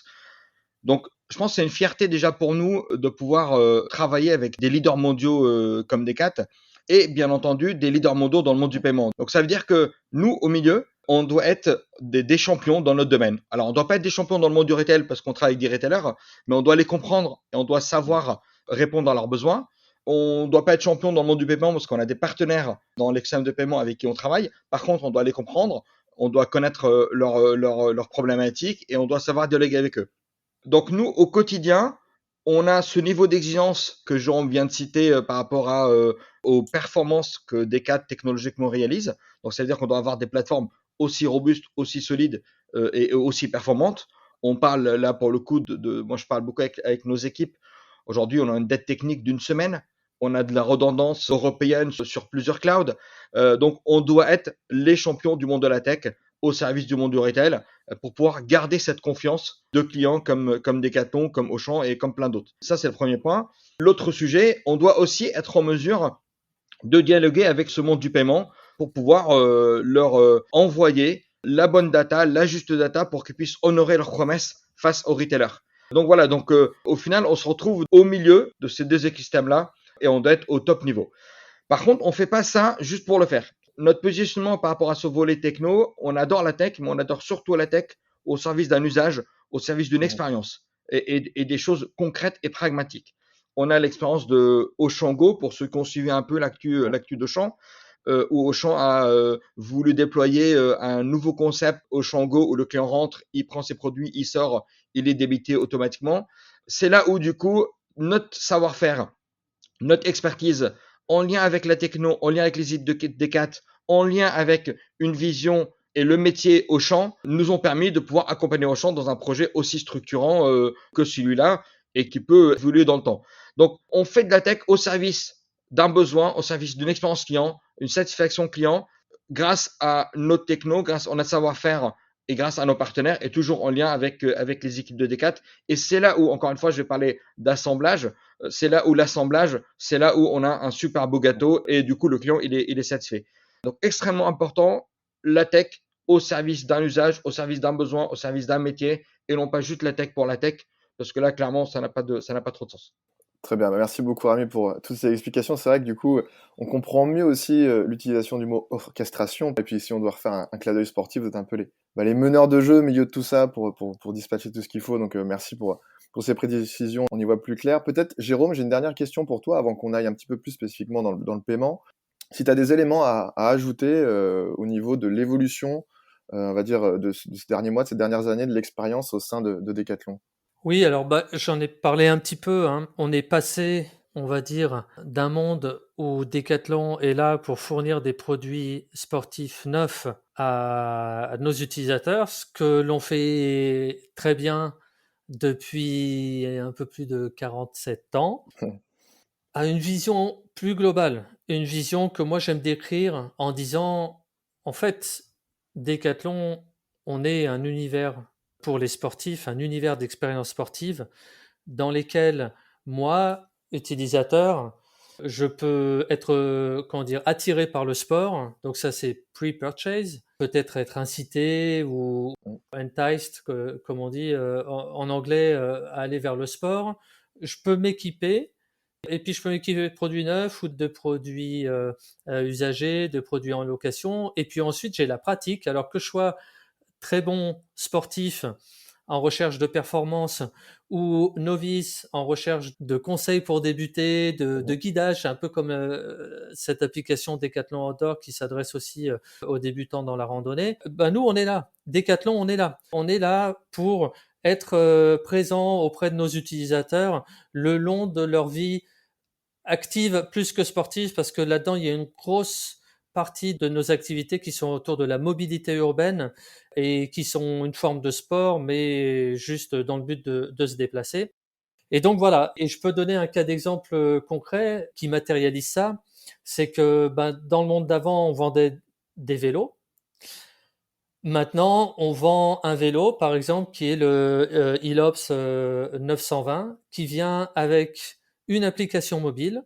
Donc je pense que c'est une fierté déjà pour nous de pouvoir travailler avec des leaders mondiaux comme Decat et bien entendu des leaders mondiaux dans le monde du paiement. Donc ça veut dire que nous, au milieu, on doit être des champions dans notre domaine. Alors on ne doit pas être des champions dans le monde du retail parce qu'on travaille avec des retailers, mais on doit les comprendre et on doit savoir répondre à leurs besoins. On ne doit pas être champion dans le monde du paiement parce qu'on a des partenaires dans l'examen de paiement avec qui on travaille. Par contre, on doit les comprendre, on doit connaître leurs problématiques et on doit savoir dialoguer avec eux. Donc nous, au quotidien, on a ce niveau d'exigence que Jérôme vient de citer par rapport aux performances que Decat technologiquement réalise. Donc, ça veut dire qu'on doit avoir des plateformes aussi robustes, aussi solides et aussi performantes. On parle là pour le coup moi je parle beaucoup avec nos équipes. Aujourd'hui, on a une dette technique d'une semaine. On a de la redondance européenne sur plusieurs clouds. Donc, on doit être les champions du monde de la tech au service du monde du retail pour pouvoir garder cette confiance de clients comme Decathlon, comme Auchan et comme plein d'autres. Ça, c'est le premier point. L'autre sujet, on doit aussi être en mesure de dialoguer avec ce monde du paiement pour pouvoir leur envoyer la bonne data, la juste data pour qu'ils puissent honorer leurs promesses face aux retailers. Donc voilà, donc au final, on se retrouve au milieu de ces deux écosystèmes-là et on doit être au top niveau. Par contre, on ne fait pas ça juste pour le faire. Notre positionnement par rapport à ce volet techno, on adore la tech, mais on adore surtout la tech au service d'un usage, au service d'une expérience et des choses concrètes et pragmatiques. On a l'expérience de Auchan Go, pour ceux qui ont suivi un peu l'actu d'Auchan, où Auchan a voulu déployer un nouveau concept Auchan Go où le client rentre, il prend ses produits, il sort, il est débité automatiquement. C'est là où du coup notre savoir-faire, notre expertise en lien avec la techno, en lien avec les équipes de Decat, en lien avec une vision et le métier Auchan, nous ont permis de pouvoir accompagner Auchan dans un projet aussi structurant que celui-là et qui peut évoluer dans le temps. Donc, on fait de la tech au service d'un besoin, au service d'une expérience client, une satisfaction client, grâce à notre techno, grâce à notre savoir-faire et grâce à nos partenaires, et toujours en lien avec les équipes de Decat. Et c'est là où, encore une fois, je vais parler d'assemblage. C'est là où l'assemblage, c'est là où on a un super beau gâteau et du coup, le client, il est satisfait. Donc, extrêmement important, la tech au service d'un usage, au service d'un besoin, au service d'un métier, et non pas juste la tech pour la tech, parce que là, clairement, ça n'a pas trop de sens. Très bien, merci beaucoup Rami pour toutes ces explications. C'est vrai que du coup, on comprend mieux aussi l'utilisation du mot orchestration. Et puis si on doit refaire un clin d'œil sportif, vous êtes un peu les meneurs de jeu au milieu de tout ça pour dispatcher tout ce qu'il faut. Donc merci pour ces précisions, on y voit plus clair. Peut-être, Jérôme, j'ai une dernière question pour toi avant qu'on aille un petit peu plus spécifiquement dans le paiement. Si tu as des éléments à ajouter au niveau de l'évolution, on va dire, de ces derniers mois, de ces dernières années, de l'expérience au sein de Decathlon. Oui, alors j'en ai parlé un petit peu, hein. On est passé, on va dire, d'un monde où Decathlon est là pour fournir des produits sportifs neufs à nos utilisateurs, ce que l'on fait très bien depuis un peu plus de 47 ans, à une vision plus globale, une vision que moi j'aime décrire en disant, en fait, Decathlon, on est un univers pour les sportifs, un univers d'expérience sportive dans lesquels moi, utilisateur, je peux être, comment dire, attiré par le sport. Donc ça, c'est pre-purchase. Peut-être être incité ou enticed, comme on dit en anglais, à aller vers le sport. Je peux m'équiper. Et puis, je peux m'équiper de produits neufs ou de produits usagés, de produits en location. Et puis ensuite, j'ai la pratique. Alors que je sois très bon sportif en recherche de performance ou novice en recherche de conseils pour débuter, de guidage, un peu comme cette application Decathlon Outdoor qui s'adresse aussi aux débutants dans la randonnée. Nous, on est là. Decathlon, on est là. On est là pour être présent auprès de nos utilisateurs le long de leur vie active plus que sportive parce que là-dedans, il y a une grosse partie de nos activités qui sont autour de la mobilité urbaine et qui sont une forme de sport, mais juste dans le but de se déplacer. Et donc voilà, et je peux donner un cas d'exemple concret qui matérialise ça, c'est que dans le monde d'avant, on vendait des vélos. Maintenant, on vend un vélo, par exemple, qui est le Ilops 920, qui vient avec une application mobile,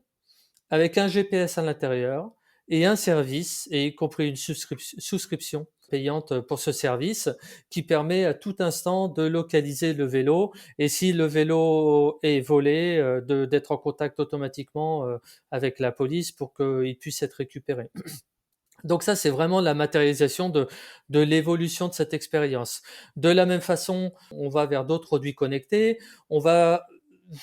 avec un GPS à l'intérieur et un service, et y compris une souscription payante pour ce service, qui permet à tout instant de localiser le vélo, et si le vélo est volé, d'être en contact automatiquement avec la police pour qu'il puisse être récupéré. Donc ça, c'est vraiment la matérialisation de l'évolution de cette expérience. De la même façon, on va vers d'autres produits connectés, on va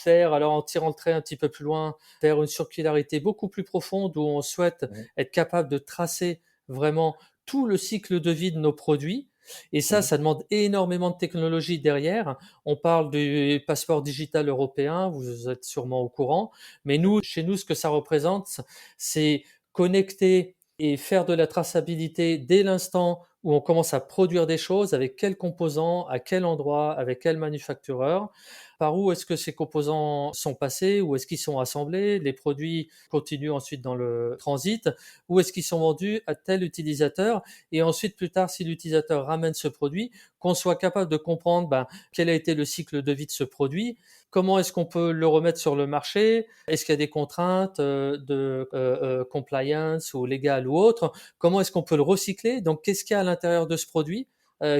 vers, alors en tirant le trait un petit peu plus loin, vers une circularité beaucoup plus profonde où on souhaite être capable de tracer vraiment tout le cycle de vie de nos produits. Et ça demande énormément de technologie derrière. On parle du passeport digital européen, vous êtes sûrement au courant, mais nous, chez nous, ce que ça représente, c'est connecter et faire de la traçabilité dès l'instant où on commence à produire des choses, avec quels composants, à quel endroit, avec quel manufactureur, par où est-ce que ces composants sont passés, où est-ce qu'ils sont assemblés, les produits continuent ensuite dans le transit, où est-ce qu'ils sont vendus à tel utilisateur, et ensuite plus tard, si l'utilisateur ramène ce produit, qu'on soit capable de comprendre quel a été le cycle de vie de ce produit, comment est-ce qu'on peut le remettre sur le marché, est-ce qu'il y a des contraintes de compliance ou légales ou autres, comment est-ce qu'on peut le recycler, donc qu'est-ce qu'il y a à l'intérieur de ce produit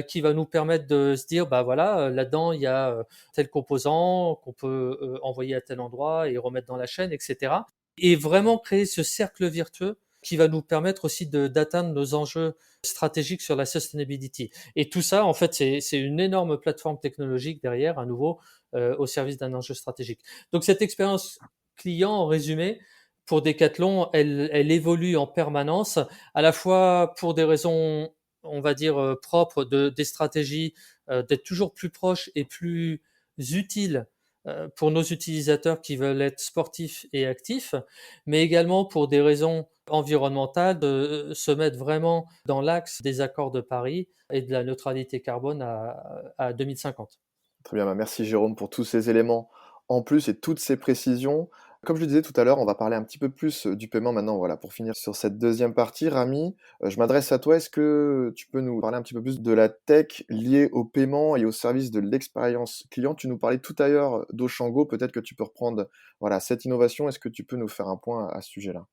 qui va nous permettre de se dire, voilà, là-dedans, il y a tel composant qu'on peut envoyer à tel endroit et remettre dans la chaîne, etc. Et vraiment créer ce cercle vertueux qui va nous permettre aussi d'atteindre nos enjeux stratégiques sur la sustainability. Et tout ça, en fait, c'est une énorme plateforme technologique derrière, à nouveau, au service d'un enjeu stratégique. Donc cette expérience client, en résumé, pour Decathlon, elle évolue en permanence, à la fois pour des raisons, on va dire, propres des stratégies, d'être toujours plus proches et plus utiles pour nos utilisateurs qui veulent être sportifs et actifs, mais également pour des raisons environnementales, de se mettre vraiment dans l'axe des accords de Paris et de la neutralité carbone à 2050. Très bien, merci Jérôme pour tous ces éléments en plus et toutes ces précisions. Comme je le disais tout à l'heure, on va parler un petit peu plus du paiement maintenant, voilà, pour finir sur cette deuxième partie. Rami, je m'adresse à toi. Est-ce que tu peux nous parler un petit peu plus de la tech liée au paiement et au service de l'expérience client? Tu nous parlais tout à l'heure d'Ochango, peut-être que tu peux reprendre voilà, cette innovation. Est-ce que tu peux nous faire un point à ce sujet-là?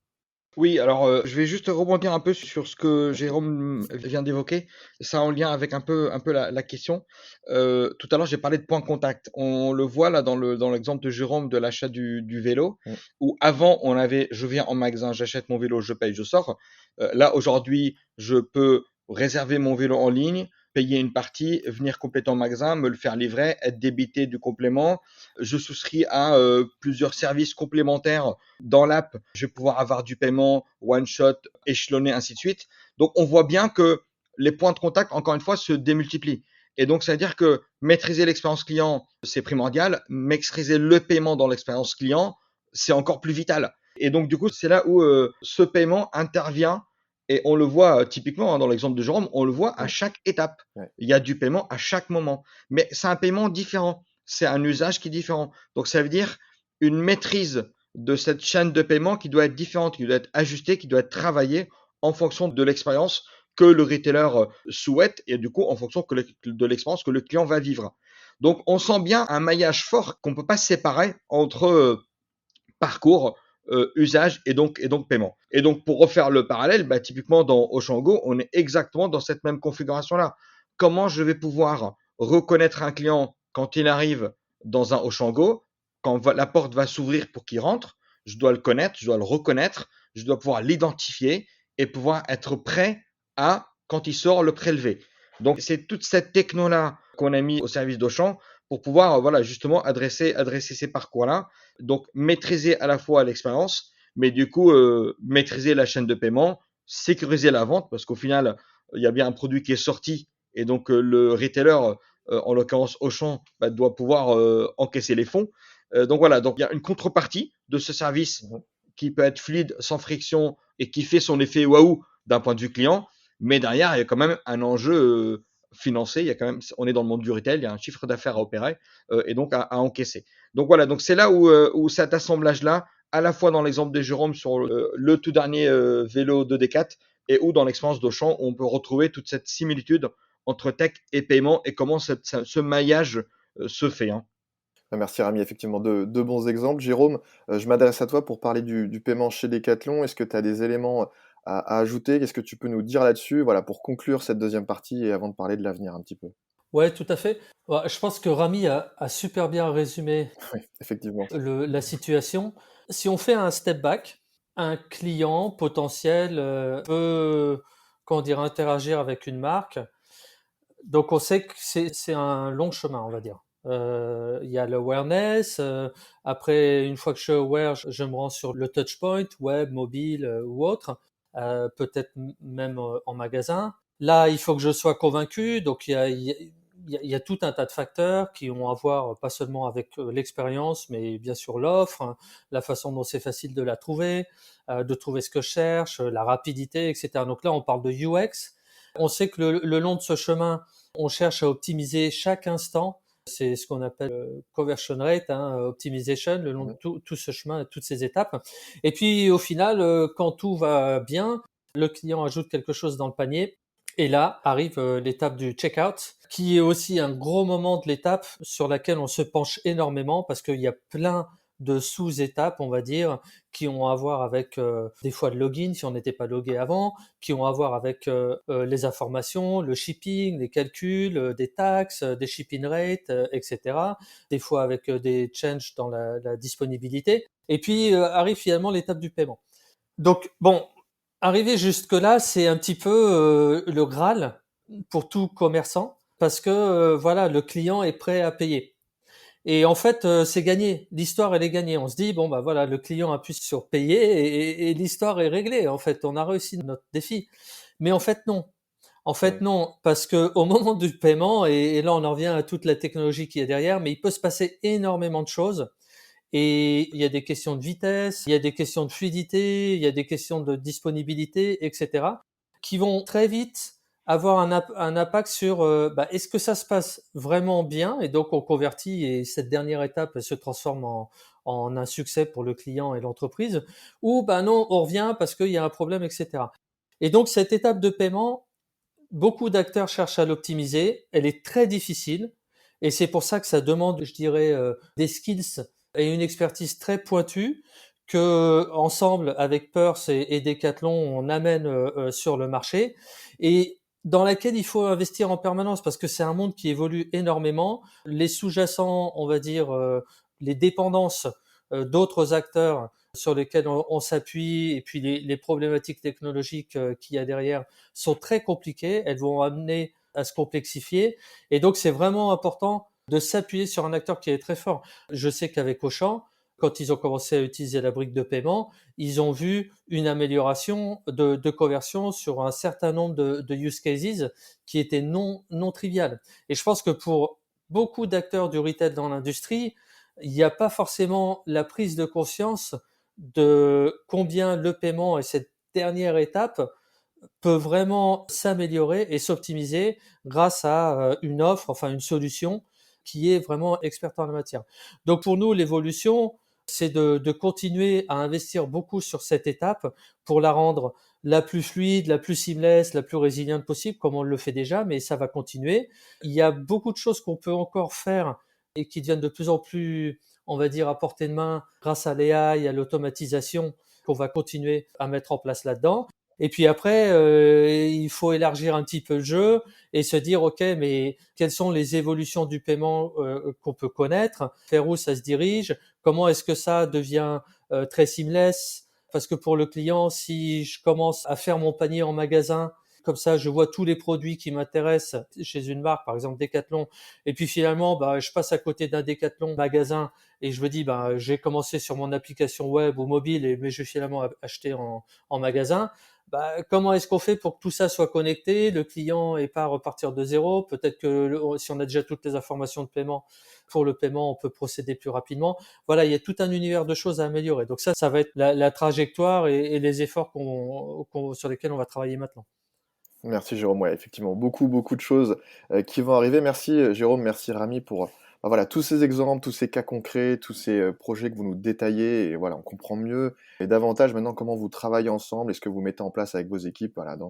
Oui, alors je vais juste rebondir un peu sur ce que Jérôme vient d'évoquer. Ça en lien avec un peu la question. Tout à l'heure, j'ai parlé de point contact. On le voit là dans l'exemple de Jérôme de l'achat du vélo, où avant on avait, je viens en magasin, j'achète mon vélo, je paye, je sors. Là aujourd'hui, je peux réserver mon vélo en ligne, payer une partie, venir compléter en magasin, me le faire livrer, être débité du complément. Je souscris à plusieurs services complémentaires dans l'app. Je vais pouvoir avoir du paiement one shot, échelonné, ainsi de suite. Donc on voit bien que les points de contact, encore une fois, se démultiplient. Et donc, ça veut dire que maîtriser l'expérience client, c'est primordial. Maîtriser le paiement dans l'expérience client, c'est encore plus vital. Et donc, du coup, c'est là où ce paiement intervient. Et on le voit typiquement dans l'exemple de Jérôme, on le voit à chaque étape. Il y a du paiement à chaque moment. Mais c'est un paiement différent. C'est un usage qui est différent. Donc, ça veut dire une maîtrise de cette chaîne de paiement qui doit être différente, qui doit être ajustée, qui doit être travaillée en fonction de l'expérience que le retailer souhaite et du coup en fonction de l'expérience que le client va vivre. Donc on sent bien un maillage fort qu'on ne peut pas séparer entre parcours, usage et donc paiement. Et donc pour refaire le parallèle, typiquement dans Ochango, on est exactement dans cette même configuration-là. Comment je vais pouvoir reconnaître un client quand il arrive dans un Ochango, quand la porte va s'ouvrir pour qu'il rentre, je dois le connaître, je dois le reconnaître, je dois pouvoir l'identifier et pouvoir être prêt à, quand il sort, le prélever. Donc c'est toute cette techno-là qu'on a mis au service d'Auchan pour pouvoir voilà, justement adresser ces parcours-là. Donc maîtriser à la fois l'expérience, mais du coup maîtriser la chaîne de paiement, sécuriser la vente, parce qu'au final, il y a bien un produit qui est sorti, et donc le retailer, en l'occurrence Auchan, doit pouvoir encaisser les fonds. Donc voilà, donc il y a une contrepartie de ce service qui peut être fluide, sans friction et qui fait son effet waouh d'un point de vue client. Mais derrière, il y a quand même un enjeu financier. Il y a quand même, on est dans le monde du retail, il y a un chiffre d'affaires à opérer et donc à encaisser. Donc voilà, donc c'est là où cet assemblage-là, à la fois dans l'exemple de Jérôme sur le tout dernier vélo de D4 et ou dans l'expérience d'Auchan, où on peut retrouver toute cette similitude entre tech et paiement et comment ce maillage se fait. Hein. Merci Rami, effectivement, deux bons exemples. Jérôme, je m'adresse à toi pour parler du paiement chez Decathlon. Est-ce que tu as des éléments à ajouter? Qu'est-ce que tu peux nous dire là-dessus? Voilà, pour conclure cette deuxième partie et avant de parler de l'avenir un petit peu. Ouais, tout à fait. Ouais, je pense que Rami a super bien résumé Oui, effectivement. la situation. Si on fait un step back, un client potentiel peut, comment dire, interagir avec une marque. Donc on sait que c'est un long chemin, on va dire. Il y a l'awareness. Après, une fois que je suis aware, je me rends sur le touchpoint, web, mobile ou autre, peut-être même en magasin. Là, il faut que je sois convaincu. Donc il y a tout un tas de facteurs qui ont à voir pas seulement avec l'expérience, mais bien sûr l'offre, hein, la façon dont c'est facile de la trouver, de trouver ce que je cherche, la rapidité, etc. Donc là, on parle de UX. On sait que le long de ce chemin, on cherche à optimiser chaque instant. C'est ce qu'on appelle conversion rate, hein, optimization, le long de Mhm. tout ce chemin, toutes ces étapes. Et puis au final, quand tout va bien, le client ajoute quelque chose dans le panier. Et là arrive l'étape du checkout, qui est aussi un gros moment de l'étape sur laquelle on se penche énormément parce qu'il y a plein de sous-étapes, on va dire, qui ont à voir avec des fois le login si on n'était pas logué avant, qui ont à voir avec les informations, le shipping, les calculs, des taxes, des shipping rates, etc. Des fois avec des changes dans la disponibilité. Et puis arrive finalement l'étape du paiement. Donc bon, arriver jusque-là, c'est un petit peu le Graal pour tout commerçant parce que voilà, le client est prêt à payer. Et en fait, c'est gagné. L'histoire, elle est gagnée. On se dit, bon, bah voilà, le client appuie sur payer et l'histoire est réglée. En fait, on a réussi notre défi. Mais en fait, non. En fait, Mhm. non. Parce que au moment du paiement, et là, on en revient à toute la technologie qui est derrière, mais il peut se passer énormément de choses. Et il y a des questions de vitesse, il y a des questions de fluidité, il y a des questions de disponibilité, etc., qui vont très vite avoir un impact sur bah, est-ce que ça se passe vraiment bien et donc on convertit et cette dernière étape elle se transforme en un succès pour le client et l'entreprise ou bah non on revient parce qu'il y a un problème, etc. Et donc cette étape de paiement, beaucoup d'acteurs cherchent à l'optimiser, elle est très difficile et c'est pour ça que ça demande, je dirais, des skills et une expertise très pointue que ensemble avec Perth et Decathlon on amène sur le marché et dans laquelle il faut investir en permanence parce que c'est un monde qui évolue énormément. Les sous-jacents, on va dire, les dépendances d'autres acteurs sur lesquels on s'appuie et puis les problématiques technologiques qu'il y a derrière sont très compliquées. Elles vont amener à se complexifier et donc c'est vraiment important de s'appuyer sur un acteur qui est très fort. Je sais qu'avec Auchan, quand ils ont commencé à utiliser la brique de paiement, ils ont vu une amélioration de conversion sur un certain nombre de use cases qui étaient non triviales. Et je pense que pour beaucoup d'acteurs du retail dans l'industrie, il n'y a pas forcément la prise de conscience de combien le paiement et cette dernière étape peut vraiment s'améliorer et s'optimiser grâce à une offre, enfin une solution qui est vraiment experte en la matière. Donc pour nous, l'évolution, c'est de continuer à investir beaucoup sur cette étape pour la rendre la plus fluide, la plus seamless, la plus résiliente possible, comme on le fait déjà, mais ça va continuer. Il y a beaucoup de choses qu'on peut encore faire et qui deviennent de plus en plus, on va dire, à portée de main grâce à l'AI, à l'automatisation qu'on va continuer à mettre en place là-dedans. Et puis après, il faut élargir un petit peu le jeu et se dire, OK, mais quelles sont les évolutions du paiement qu'on peut connaître? Vers où ça se dirige? Comment est-ce que ça devient très seamless? Parce que pour le client, si je commence à faire mon panier en magasin, comme ça, je vois tous les produits qui m'intéressent chez une marque, par exemple Decathlon, et puis finalement, bah, je passe à côté d'un Decathlon magasin et je me dis, bah, j'ai commencé sur mon application web ou mobile, mais je vais finalement acheter en magasin. comment est-ce qu'on fait pour que tout ça soit connecté, le client n'ait pas à repartir de zéro, peut-être que si on a déjà toutes les informations de paiement, pour le paiement, on peut procéder plus rapidement. Voilà, il y a tout un univers de choses à améliorer. Donc ça va être la trajectoire et les efforts sur lesquels on va travailler maintenant. Merci Jérôme, ouais, effectivement, beaucoup, beaucoup de choses qui vont arriver. Merci Jérôme, merci Rami pour voilà, tous ces exemples, tous ces cas concrets, tous ces projets que vous nous détaillez. Et voilà, on comprend mieux et davantage maintenant comment vous travaillez ensemble et ce que vous mettez en place avec vos équipes voilà, dans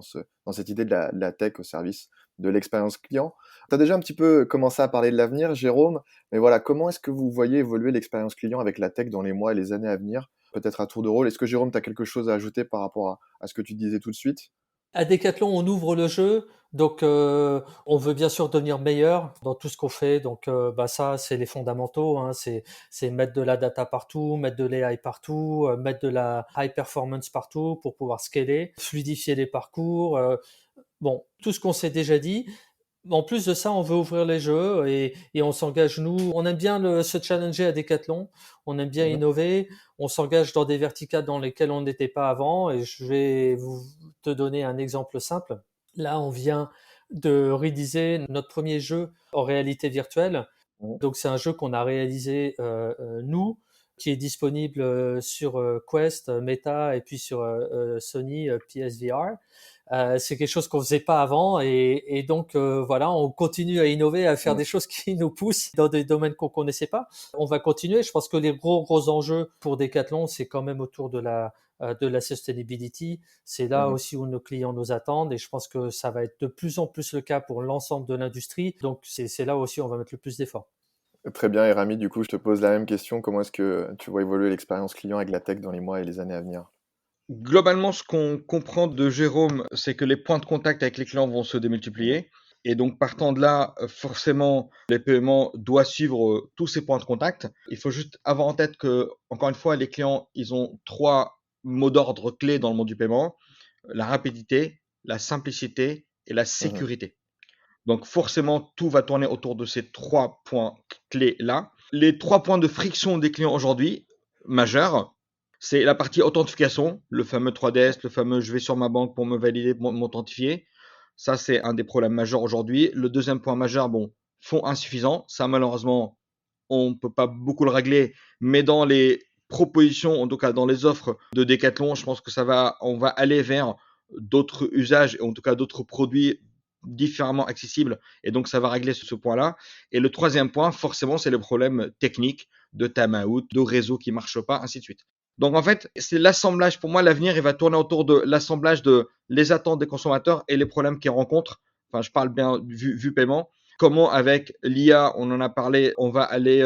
cette idée de la tech au service de l'expérience client. Tu as déjà un petit peu commencé à parler de l'avenir, Jérôme, mais voilà, comment est-ce que vous voyez évoluer l'expérience client avec la tech dans les mois et les années à venir? Peut-être à tour de rôle. Est-ce que Jérôme, tu as quelque chose à ajouter par rapport à ce que tu disais tout de suite? À Decathlon, on ouvre le jeu, donc on veut bien sûr devenir meilleur dans tout ce qu'on fait. Donc ça, c'est les fondamentaux, hein, c'est mettre de la data partout, mettre de l'AI partout, mettre de la high performance partout pour pouvoir scaler, fluidifier les parcours. Bon, tout ce qu'on s'est déjà dit. En plus de ça, on veut ouvrir les jeux et on s'engage, nous. On aime bien se challenger à Decathlon, on aime bien Mhm. innover, on s'engage dans des verticales dans lesquelles on n'était pas avant. Et je vais te donner un exemple simple. Là, on vient de réaliser notre premier jeu en réalité virtuelle. Mhm. Donc, c'est un jeu qu'on a réalisé nous, qui est disponible sur Quest, Meta et puis sur Sony PSVR. C'est quelque chose qu'on faisait pas avant et donc voilà, on continue à innover, à faire Mhm. des choses qui nous poussent dans des domaines qu'on connaissait pas. On va continuer. Je pense que les gros enjeux pour Decathlon, c'est quand même autour de la sustainability. C'est là Mhm. aussi où nos clients nous attendent et je pense que ça va être de plus en plus le cas pour l'ensemble de l'industrie. Donc c'est là aussi où on va mettre le plus d'efforts. Très bien, et Rami, du coup, je te pose la même question. Comment est-ce que tu vois évoluer l'expérience client avec la tech dans les mois et les années à venir? Globalement, ce qu'on comprend de Jérôme, c'est que les points de contact avec les clients vont se Mhm. démultiplier. Et donc, partant de là, forcément, les paiements doivent suivre tous ces points de contact. Il faut juste avoir en tête que, encore une fois, les clients, ils ont trois mots d'ordre clés dans le monde du paiement: la rapidité, la simplicité et la Mhm. sécurité. Donc, forcément, tout va tourner autour de ces trois points clés-là. Les trois points de friction des clients aujourd'hui, majeurs, c'est la partie authentification, le fameux 3DS, le fameux je vais sur ma banque pour me valider, m'authentifier. Ça, c'est un des problèmes majeurs aujourd'hui. Le deuxième point majeur, bon, fonds insuffisants. Ça, malheureusement, on ne peut pas beaucoup le régler, mais dans les propositions, en tout cas dans les offres de Decathlon, je pense que on va aller vers d'autres usages, en tout cas d'autres produits différemment accessibles, et donc ça va régler ce point-là. Et le troisième point, forcément, c'est le problème technique de time-out, de réseau qui ne marche pas, ainsi de suite. Donc en fait, c'est l'assemblage. Pour moi, l'avenir, il va tourner autour de l'assemblage de les attentes des consommateurs et les problèmes qu'ils rencontrent. Enfin, je parle bien vu paiement. Comment avec l'IA, on en a parlé, on va aller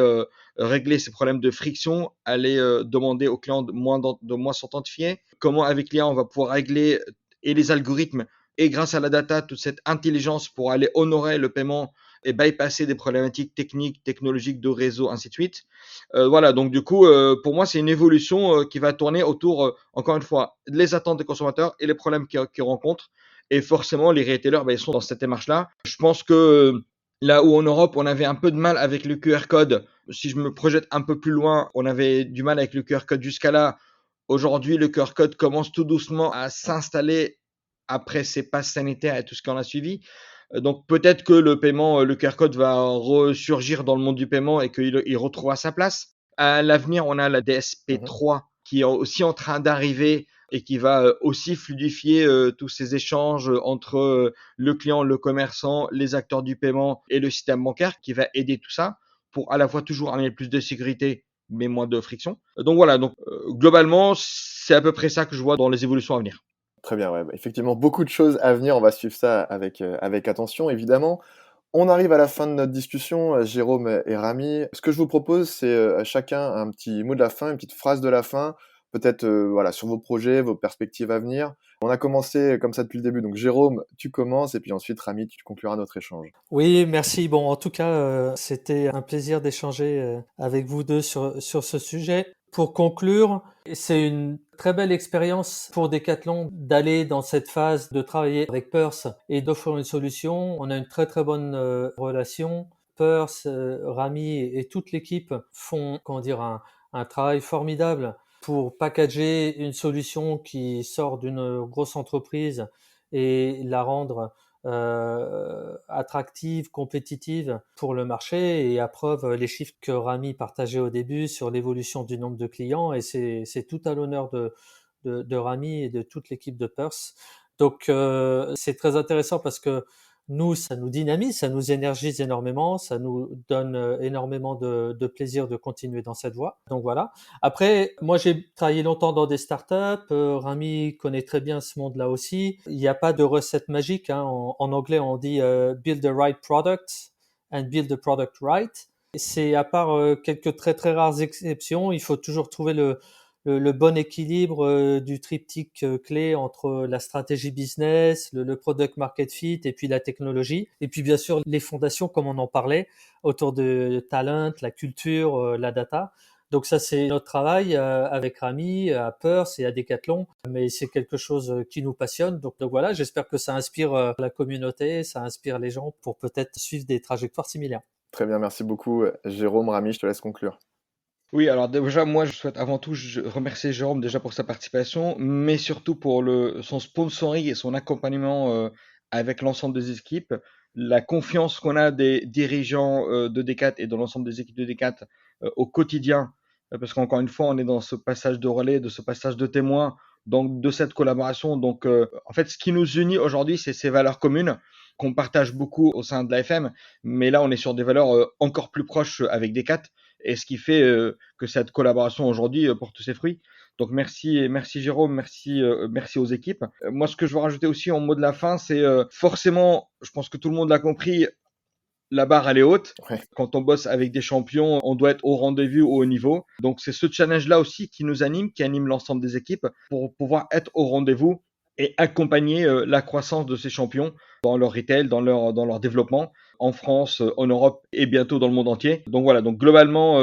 régler ces problèmes de friction, aller demander aux clients de moins s'authentifier. Comment avec l'IA, on va pouvoir régler et les algorithmes et grâce à la data, toute cette intelligence pour aller honorer le paiement et bypasser des problématiques techniques, technologiques de réseau, ainsi de suite. Voilà, donc du coup, pour moi, c'est une évolution qui va tourner autour, encore une fois, les attentes des consommateurs et les problèmes qu'ils rencontrent. Et forcément, les retailers, ils sont dans cette démarche-là. Je pense que là où en Europe, on avait un peu de mal avec le QR code, si je me projette un peu plus loin, on avait du mal avec le QR code jusqu'à là. Aujourd'hui, le QR code commence tout doucement à s'installer après ces passes sanitaires et tout ce qu'on a suivi. Donc peut-être que le paiement, le QR code va ressurgir dans le monde du paiement et qu'il retrouvera sa place. À l'avenir, on a la Mhm. DSP3 qui est aussi en train d'arriver et qui va aussi fluidifier tous ces échanges entre le client, le commerçant, les acteurs du paiement et le système bancaire, qui va aider tout ça pour à la fois toujours amener plus de sécurité mais moins de friction. Donc voilà, donc globalement, c'est à peu près ça que je vois dans les évolutions à venir. Très bien, ouais, bah, effectivement, beaucoup de choses à venir. On va suivre ça avec attention, évidemment. On arrive à la fin de notre discussion, Jérôme et Rami. Ce que je vous propose, c'est à chacun un petit mot de la fin, une petite phrase de la fin, peut-être voilà, sur vos projets, vos perspectives à venir. On a commencé comme ça depuis le début, donc Jérôme, tu commences, et puis ensuite, Rami, tu concluras notre échange. Oui, merci. Bon, en tout cas, c'était un plaisir d'échanger avec vous deux sur ce sujet. Pour conclure, c'est une très belle expérience pour Decathlon d'aller dans cette phase de travailler avec Perth et d'offrir une solution. On a une très bonne relation. Perth, Rami et toute l'équipe font, comment dire, un travail formidable pour packager une solution qui sort d'une grosse entreprise et la rendre attractive, compétitive pour le marché. Et à preuve, les chiffres que Rami partageait au début sur l'évolution du nombre de clients, et c'est tout à l'honneur de Rami et de toute l'équipe de Purse. Donc, c'est très intéressant parce que nous, ça nous dynamise, ça nous énergise énormément, ça nous donne énormément de plaisir de continuer dans cette voie. Donc voilà. Après, moi, j'ai travaillé longtemps dans des startups. Rami connaît très bien ce monde-là aussi. Il n'y a pas de recette magique, hein. En anglais, on dit build the right product and build the product right. C'est à part quelques très très rares exceptions, il faut toujours trouver le bon équilibre du triptyque clé entre la stratégie business, le product market fit et puis la technologie. Et puis bien sûr les fondations comme on en parlait autour de talent, la culture, la data. Donc ça c'est notre travail avec Rami, à Purse et à Decathlon, mais c'est quelque chose qui nous passionne. Donc voilà, j'espère que ça inspire la communauté, ça inspire les gens pour peut-être suivre des trajectoires similaires. Très bien, merci beaucoup Jérôme. Rami, je te laisse conclure. Oui, alors déjà, moi, je souhaite avant tout remercier Jérôme déjà pour sa participation, mais surtout pour son sponsoring et son accompagnement avec l'ensemble des équipes, la confiance qu'on a des dirigeants de Decat et de l'ensemble des équipes de Decat au quotidien, parce qu'encore une fois, on est dans ce passage de relais, de ce passage de témoin, donc de cette collaboration. Donc, en fait, ce qui nous unit aujourd'hui, c'est ces valeurs communes qu'on partage beaucoup au sein de l'AFM, mais là, on est sur des valeurs encore plus proches avec Decat. Et ce qui fait que cette collaboration aujourd'hui porte ses fruits. Donc merci Jérôme, merci aux équipes. Moi, ce que je veux rajouter aussi en mot de la fin, c'est forcément, je pense que tout le monde l'a compris, la barre elle est haute. Ouais. Quand on bosse avec des champions, on doit être au rendez-vous, au haut niveau. Donc c'est ce challenge-là aussi qui nous anime, qui anime l'ensemble des équipes pour pouvoir être au rendez-vous et accompagner la croissance de ces champions dans leur retail, dans leur développement en France, en Europe et bientôt dans le monde entier. Donc voilà, donc globalement,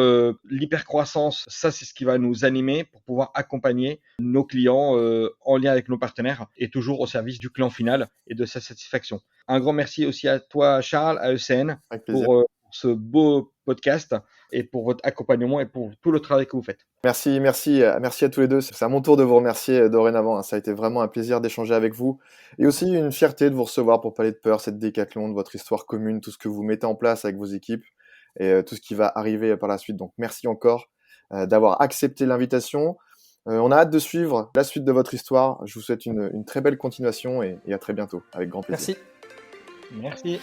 l'hypercroissance, ça c'est ce qui va nous animer pour pouvoir accompagner nos clients en lien avec nos partenaires et toujours au service du client final et de sa satisfaction. Un grand merci aussi à toi Charles, à ECN, pour ce beau podcast et pour votre accompagnement et pour tout le travail que vous faites. Merci à tous les deux. C'est à mon tour de vous remercier dorénavant. Ça a été vraiment un plaisir d'échanger avec vous et aussi une fierté de vous recevoir pour parler de Purse et de Decathlon, de votre histoire commune, tout ce que vous mettez en place avec vos équipes et tout ce qui va arriver par la suite. Donc merci encore d'avoir accepté l'invitation. On a hâte de suivre la suite de votre histoire. Je vous souhaite une très belle continuation et à très bientôt, avec grand plaisir. Merci.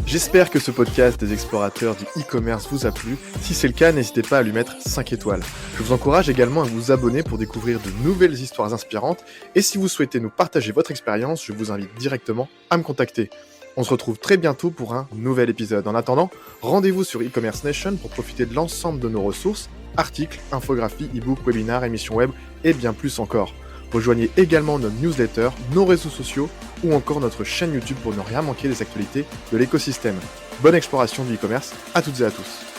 J'espère que ce podcast des explorateurs du e-commerce vous a plu. Si c'est le cas, n'hésitez pas à lui mettre 5 étoiles. Je vous encourage également à vous abonner pour découvrir de nouvelles histoires inspirantes. Et si vous souhaitez nous partager votre expérience, je vous invite directement à me contacter. On se retrouve très bientôt pour un nouvel épisode. En attendant, rendez-vous sur e-commerce nation pour profiter de l'ensemble de nos ressources, articles, infographies, e-books, webinaires, émissions web et bien plus encore. Rejoignez également notre newsletter, nos réseaux sociaux ou encore notre chaîne YouTube pour ne rien manquer des actualités de l'écosystème. Bonne exploration du e-commerce à toutes et à tous.